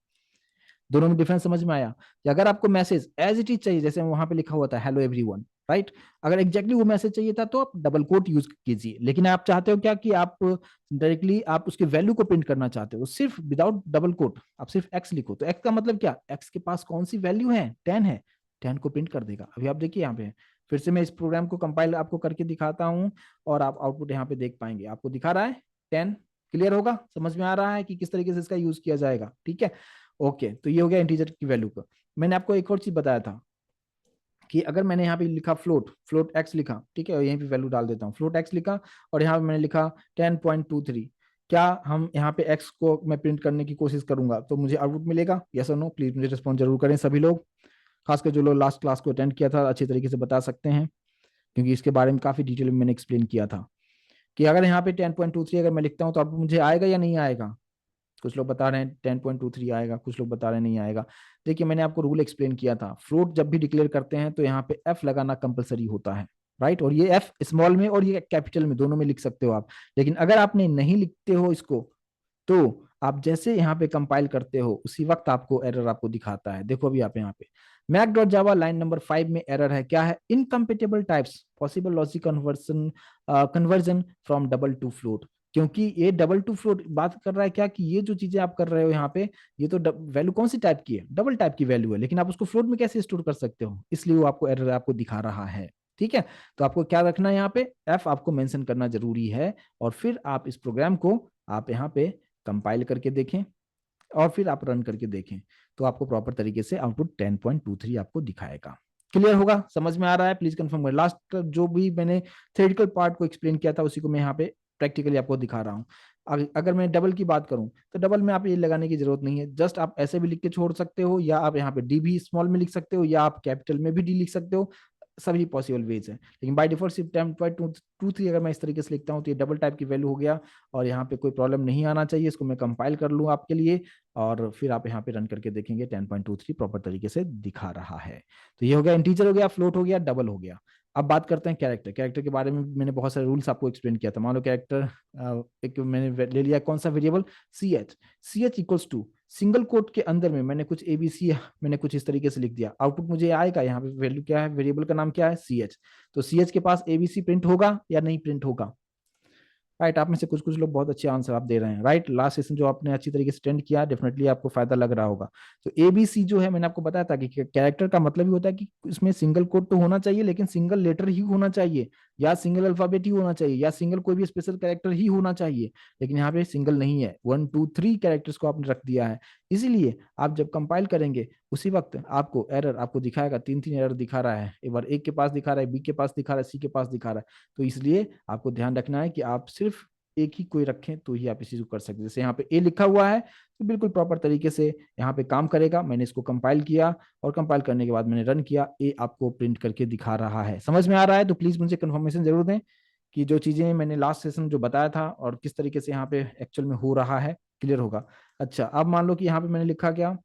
दोनों में डिफरेंस समझ में आया कि अगर आपको मैसेज एज इट इज चाहिए, जैसे वहां पे लिखा हुआ था हेलो एवरीवन, राइट, अगर एग्जैक्टली वो मैसेज चाहिए था तो आप डबल कोट यूज कीजिए। लेकिन आप चाहते हो क्या कि आप डायरेक्टली आप उसके वैल्यू को प्रिंट करना चाहते हो सिर्फ विदाउट डबल कोट, आप सिर्फ एक्स लिखो, तो एक्स का मतलब क्या, एक्स के पास कौन सी वैल्यू है, 10 है, 10 को प्रिंट कर देगा। अभी आप देखिए यहाँ पे फिर से मैं इस प्रोग्राम को कंपाइल आपको करके दिखाता हूँ, और आप आउटपुट यहाँ पे देख पाएंगे, आपको दिखा रहा है 10। क्लियर होगा, समझ में आ रहा है कि किस तरीके से इसका यूज किया जाएगा। ठीक है, ओके, तो ये हो गया इंटीजर की वैल्यू का। मैंने आपको एक और चीज बताया था कि अगर मैंने यहाँ पे लिखा फ्लोट, फ्लोट एक्स लिखा, ठीक है, और यहीं पे वैल्यू डाल देता हूँ, फ्लोट एक्स लिखा, और यहाँ पे मैंने लिखा 10.23, क्या हम यहाँ पे एक्स को मैं प्रिंट करने की कोशिश करूंगा तो मुझे आउटपुट मिलेगा, यस और नो, प्लीज मुझे रिस्पॉन्ड जरूर करें सभी लोग, खासकर जो लोग लास्ट क्लास को अटेंड किया था अच्छी तरीके से बता सकते हैं, क्योंकि इसके बारे में काफी डिटेल में मैंने एक्सप्लेन किया था कि अगर यहाँ पे 10.23 अगर मैं लिखता हूँ तो आउटपुट मुझे आएगा या नहीं आएगा। कुछ लोग बता रहे हैं 10.23 आएगा, कुछ लोग बता रहे हैं नहीं आएगा। देखिए मैंने आपको रूल एक्सप्लेन किया था, फ्लोट जब भी डिक्लेयर करते हैं तो यहाँ पे एफ लगाना कंपलसरी होता है, राइट, और ये एफ स्मॉल में और ये कैपिटल में दोनों में लिख सकते हो आप। लेकिन अगर आपने नहीं लिखते हो इसको तो आप जैसे यहाँ पे कंपाइल करते हो उसी वक्त आपको एरर आपको दिखाता है। देखो अभी आप यहाँ पे Mac dot Java line number 5 में एरर है, क्या है, incompatible types possible logic conversion conversion from double to float. क्योंकि ये डबल टू फ्लोट बात कर रहा है क्या कि ये जो चीजें आप कर रहे हो यहाँ पे, ये तो वैल्यू कौन सी टाइप की है, डबल टाइप की वैल्यू है, लेकिन आप उसको फ्लोट में कैसे स्टोर कर सकते हो, इसलिए वो आपको एरर आपको दिखा रहा है। ठीक है, तो आपको क्या रखना है यहाँ पे, एफ आपको मेंशन करना जरूरी है, और फिर आप इस प्रोग्राम को आप यहाँ पे कंपाइल करके देखें और फिर आप रन करके देखें, तो आपको प्रॉपर तरीके से आउटपुट 10.23 आपको दिखाएगा। क्लियर होगा, समझ में आ रहा है, प्लीज कंफर्म करें। लास्ट जो भी मैंने थ्योरेटिकल पार्ट को एक्सप्लेन किया था उसी को मैं यहाँ पे प्रैक्टिकली आपको दिखा रहा हूँ। अगर मैं डबल की बात करूं तो डबल में आप ये लगाने की जरूरत नहीं है, जस्ट आप ऐसे भी लिख के छोड़ सकते हो, या आप यहाँ पे डी भी स्मॉल में लिख सकते हो, या आप कैपिटल में भी डी लिख सकते हो, सभी पॉसिबल वेज है। लेकिन बाय डिफॉल्ट सिर्फ 10.23 अगर मैं इस तरीके से लिखता हूँ तो ये डबल टाइप की वैल्यू हो गया, और यहाँ पे कोई प्रॉब्लम नहीं आना चाहिए। इसको मैं कंपाइल कर लूँ आपके लिए, और फिर आप यहाँ पे रन करके देखेंगे 10.23 प्रॉपर तरीके से दिखा रहा है। तो ये हो गया इंटीजर, हो गया फ्लोट, हो गया डबल, हो गया। अब बात करते हैं कैरेक्टर। कैरेक्टर के बारे में मैंने बहुत सारे रूल्स आपको एक्सप्लेन किया था। मान लो कैरेक्टर एक मैंने ले लिया कौन सा variable, c h equals to single quote के अंदर में मैंने कुछ एबीसी मैंने कुछ इस तरीके से लिख दिया, आउटपुट मुझे आएगा। यहाँ पे वैल्यू क्या है, वेरिएबल का नाम क्या है, सी एच, तो सी एच के पास एबीसी प्रिंट होगा या नहीं प्रिंट होगा, राइट। आप में से कुछ कुछ लोग बहुत अच्छे आंसर आप दे रहे हैं, राइट। लास्ट सेशन जो आपने अच्छी तरीके से अटेंड किया, डेफिनेटली आपको फायदा लग रहा होगा। तो एबीसी जो है मैंने आपको बताया था कि कैरेक्टर का मतलब ही होता है कि इसमें सिंगल कोड तो होना चाहिए, लेकिन सिंगल लेटर ही होना चाहिए, या सिंगल अल्फाबेट ही होना चाहिए, या सिंगल कोई भी स्पेशल कैरेक्टर ही होना चाहिए। लेकिन यहाँ पे सिंगल नहीं है, 1 2 3 कैरेक्टर्स को आपने रख दिया है। इसीलिए आप जब कंपाइल करेंगे उसी वक्त आपको एरर आपको दिखाएगा, 3 3 एरर दिखा रहा है, एक बार ए के पास दिखा रहा है, बी के पास दिखा रहा है, सी के पास दिखा रहा है। तो इसलिए आपको ध्यान रखना है कि आप सिर्फ एक ही कोई रखें तो ही आप इस चीज को कर सकते हैं। जैसे यहाँ पे ए लिखा हुआ है तो बिल्कुल प्रॉपर तरीके से यहाँ पे काम करेगा। मैंने इसको कंपाइल किया और कंपाइल करने के बाद मैंने रन किया, ये आपको प्रिंट करके दिखा रहा है। समझ में आ रहा है? तो प्लीज मुझे कंफर्मेशन जरूर दें कि जो चीजें मैंने लास्ट सेशन जो बताया था और किस तरीके से यहाँ पे एक्चुअल में हो रहा है, क्लियर होगा। अच्छा, अब मान लो कि यहाँ पे मैंने लिखा क्या,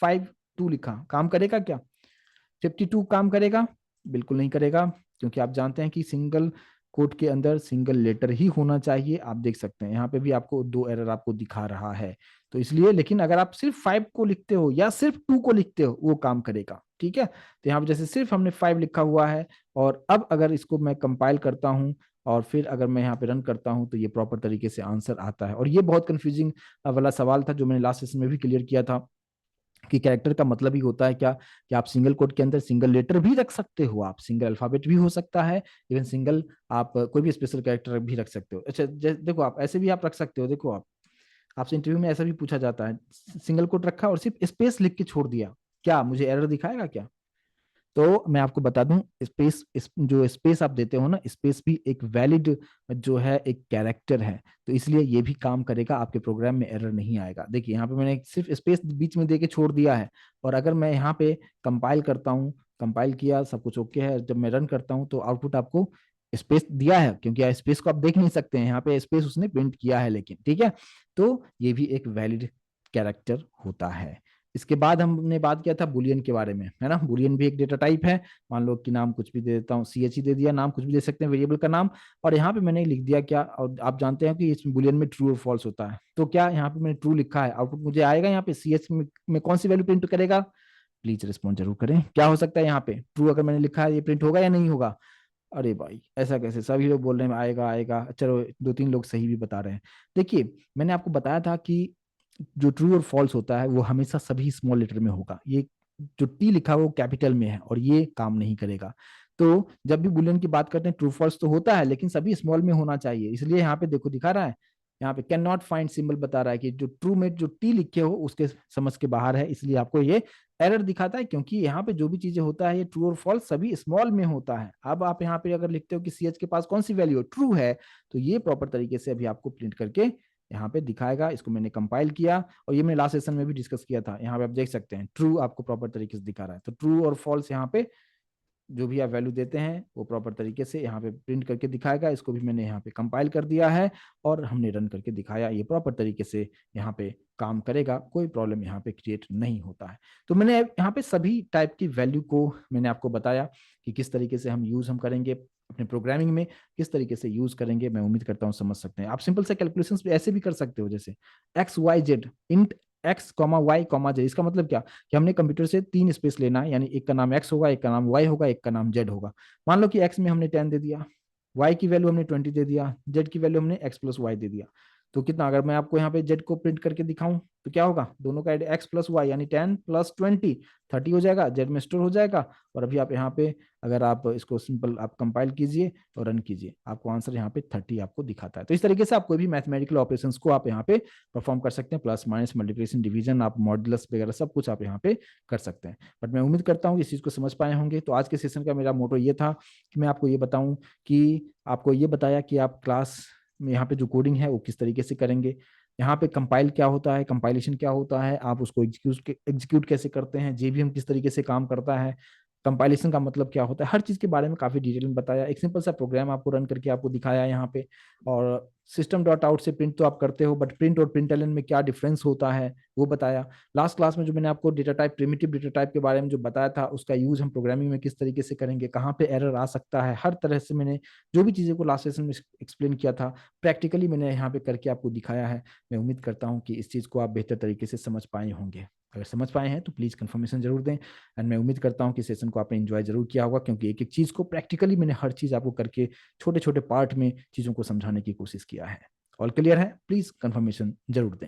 52 लिखा, काम करेगा क्या? 52 काम करेगा? बिल्कुल नहीं करेगा, क्योंकि आप जानते हैं कि सिंगल कोट के अंदर सिंगल लेटर ही होना चाहिए। आप देख सकते हैं यहाँ पे भी आपको दो एरर आपको दिखा रहा है, तो इसलिए। लेकिन अगर आप सिर्फ 5 को लिखते हो या सिर्फ 2 को लिखते हो, वो काम करेगा, ठीक है। तो यहाँ पे जैसे सिर्फ हमने 5 लिखा हुआ है, और अब अगर इसको मैं कंपाइल करता हूँ और फिर अगर मैं यहाँ पे रन करता हूँ, तो ये प्रॉपर तरीके से आंसर आता है। और ये बहुत कंफ्यूजिंग वाला सवाल था जो मैंने लास्ट सेशन में भी क्लियर किया था कि कैरेक्टर का मतलब ही होता है क्या, कि आप सिंगल कोड के अंदर सिंगल लेटर भी रख सकते हो, आप सिंगल अल्फाबेट भी हो सकता है, इवन सिंगल आप कोई भी स्पेशल कैरेक्टर भी रख सकते हो। अच्छा, देखो आप ऐसे भी आप रख सकते हो। देखो आप, आपसे इंटरव्यू में ऐसा भी पूछा जाता है, सिंगल कोट रखा और सिर्फ स्पेस लिख के छोड़ दिया, क्या मुझे एरर दिखाएगा क्या? तो मैं आपको बता दूं, जो स्पेस आप देते हो ना, स्पेस भी एक वैलिड जो है एक कैरेक्टर है, तो इसलिए ये भी काम करेगा, आपके प्रोग्राम में एरर नहीं आएगा। देखिए यहाँ पे मैंने सिर्फ स्पेस बीच में दे के छोड़ दिया है, और अगर मैं यहाँ पे कंपाइल करता हूँ, कंपाइल किया, सब कुछ ओके है, जब मैं रन करता हूँ तो आउटपुट आपको स्पेस दिया है, क्योंकि स्पेस को आप देख नहीं सकते हैं, यहाँ पे स्पेस उसने प्रिंट किया है, लेकिन ठीक है। तो ये भी एक वैलिड कैरेक्टर होता है। इसके बाद हमने बात किया था बुलियन के बारे में, है ना। बुलियन भी एक डेटा टाइप है। मान लो कि नाम कुछ भी दे देता हूँ, सी एच ही दे दिया, नाम कुछ भी दे सकते हैं, वेरिएबल का नाम। और यहाँ पे मैंने लिख दिया क्या, और आप जानते हैं कि इसमें बुलियन में ट्रू और फॉल्स होता है, तो क्या यहाँ पे मैंने ट्रू लिखा है, आउटपुट मुझे आएगा यहाँ पे सी एच में कौन सी वैल्यू प्रिंट करेगा? प्लीज रिस्पॉन्ड जरूर करें, क्या हो सकता है यहाँ पे, ट्रू अगर मैंने लिखा है, ये प्रिंट होगा या नहीं होगा? अरे भाई, ऐसा कैसे, सभी लोग बोल रहे हैं आएगा आएगा, चलो दो तीन लोग सही भी बता रहे हैं। देखिए, मैंने आपको बताया था कि जो ट्रू और फॉल्स होता है वो हमेशा सभी स्मॉल लेटर में होगा। ये जो टी लिखा है वो कैपिटल में है, और ये काम नहीं करेगा। तो जब भी बुलियन की बात करते हैं, ट्रू फॉल्स तो होता है, लेकिन सभी स्मॉल में होना चाहिए। इसलिए यहाँ पे देखो दिखा रहा है, यहाँ पे कैन नॉट फाइंड सिंबल बता रहा है कि जो ट्रू में जो टी लिखे हो उसके समझ के बाहर है, इसलिए आपको ये एरर दिखाता है, क्योंकि यहाँ पे जो भी चीजें होता है ये ट्रू और फॉल्स सभी स्मॉल में होता है। अब आप यहाँ पे अगर लिखते हो कि सी एच के पास कौन सी वैल्यू है, ट्रू है, तो ये प्रॉपर तरीके से अभी आपको प्रिंट करके यहाँ पे दिखाएगा। इसको मैंने कंपाइल किया, और ये मैंने लास्ट सेशन में भी डिस्कस किया था। यहाँ पे आप देख सकते हैं ट्रू आपको प्रॉपर तरीके से दिखा रहा है। तो ट्रू और फॉल्स यहाँ पे जो भी आप वैल्यू देते हैं वो प्रॉपर तरीके से यहाँ पे प्रिंट करके दिखाएगा। इसको भी मैंने यहाँ पे कंपाइल कर दिया है, और हमने रन करके दिखाया, ये प्रॉपर तरीके से यहाँ पे काम करेगा, कोई प्रॉब्लम यहाँ पे क्रिएट नहीं होता है। तो मैंने यहाँ पे सभी टाइप की वैल्यू को मैंने आपको बताया कि किस तरीके से हम करेंगे अपने प्रोग्रामिंग में, किस तरीके से यूज करेंगे। मैं उम्मीद करता हूँ समझ सकते हैं। आप सिंपल से कैलकुलेशंस भी ऐसे भी कर सकते हो, जैसे x y z, int x comma y comma z. इसका मतलब क्या, कि हमने कंप्यूटर से 3 स्पेस लेना है, यानी एक का नाम एक्स होगा, एक का नाम वाई होगा, एक का नाम जेड होगा। मान लो कि एक्स में हमने 10 दे दिया, वाई की वैल्यू हमने 20 दे दिया, जेड की वैल्यू हमने एक्स प्लस वाई दे दिया। तो कितना, अगर मैं आपको यहाँ पे जेड को प्रिंट करके दिखाऊं तो क्या होगा, दोनों का एक्स प्लस वाई यानी 10 प्लस 20, 30 हो जाएगा, जेड में स्टोर हो जाएगा। और अभी आप यहाँ पे अगर आप इसको सिंपल आप कंपाइल कीजिए और रन कीजिए, आपको आंसर यहाँ पे 30 आपको दिखाता है। तो इस तरीके से आप कोई भी मैथमेटिकल ऑपरेशंस को आप यहाँ पे परफॉर्म कर सकते हैं, प्लस माइनस मल्टीप्लिकेशन डिवीजन, आप मॉडुलस वगैरह सब कुछ आप यहाँ पे कर सकते हैं। बट मैं उम्मीद करता हूँ इस चीज़ को समझ पाए होंगे। तो आज के सेशन का मेरा मोटो ये था कि मैं आपको ये बताऊं, कि आपको ये बताया कि आप क्लास में यहाँ पे जो कोडिंग है वो किस तरीके से करेंगे, यहाँ पे कंपाइल क्या होता है, कंपाइलेशन क्या होता है, आप उसको एग्जीक्यूट कैसे करते हैं, जेवीएम किस तरीके से काम करता है, कंपाइलेशन का मतलब क्या होता है, हर चीज के बारे में काफी डिटेल में बताया। एक सिंपल सा प्रोग्राम आपको रन करके आपको दिखाया यहाँ पे। और सिस्टम डॉट आउट से प्रिंट तो आप करते हो, बट प्रिंट और प्रिंटलन में क्या डिफरेंस होता है वो बताया। लास्ट क्लास में जो मैंने आपको data type, primitive data type के बारे में जो बताया था, उसका यूज हम प्रोग्रामिंग में किस तरीके से करेंगे, कहाँ पे एरर आ सकता है, हर तरह से मैंने जो भी चीज़ें को लास्ट सेशन में एक्सप्लेन किया था, प्रैक्टिकली मैंने यहाँ पे करके आपको दिखाया है। मैं उम्मीद करता हूँ कि इस चीज़ को आप बेहतर तरीके से समझ पाए होंगे। अगर समझ पाए हैं तो प्लीज़ कंफर्मेशन जरूर दें। एंड मैं उम्मीद करता हूँ कि सेशन को आपने एंजॉय जरूर किया होगा, क्योंकि एक एक चीज़ को प्रैक्टिकली मैंने हर चीज़ आपको करके छोटे छोटे पार्ट में चीज़ों को समझाने की कोशिश किया है। ऑल क्लियर है? प्लीज़ कंफर्मेशन जरूर दें।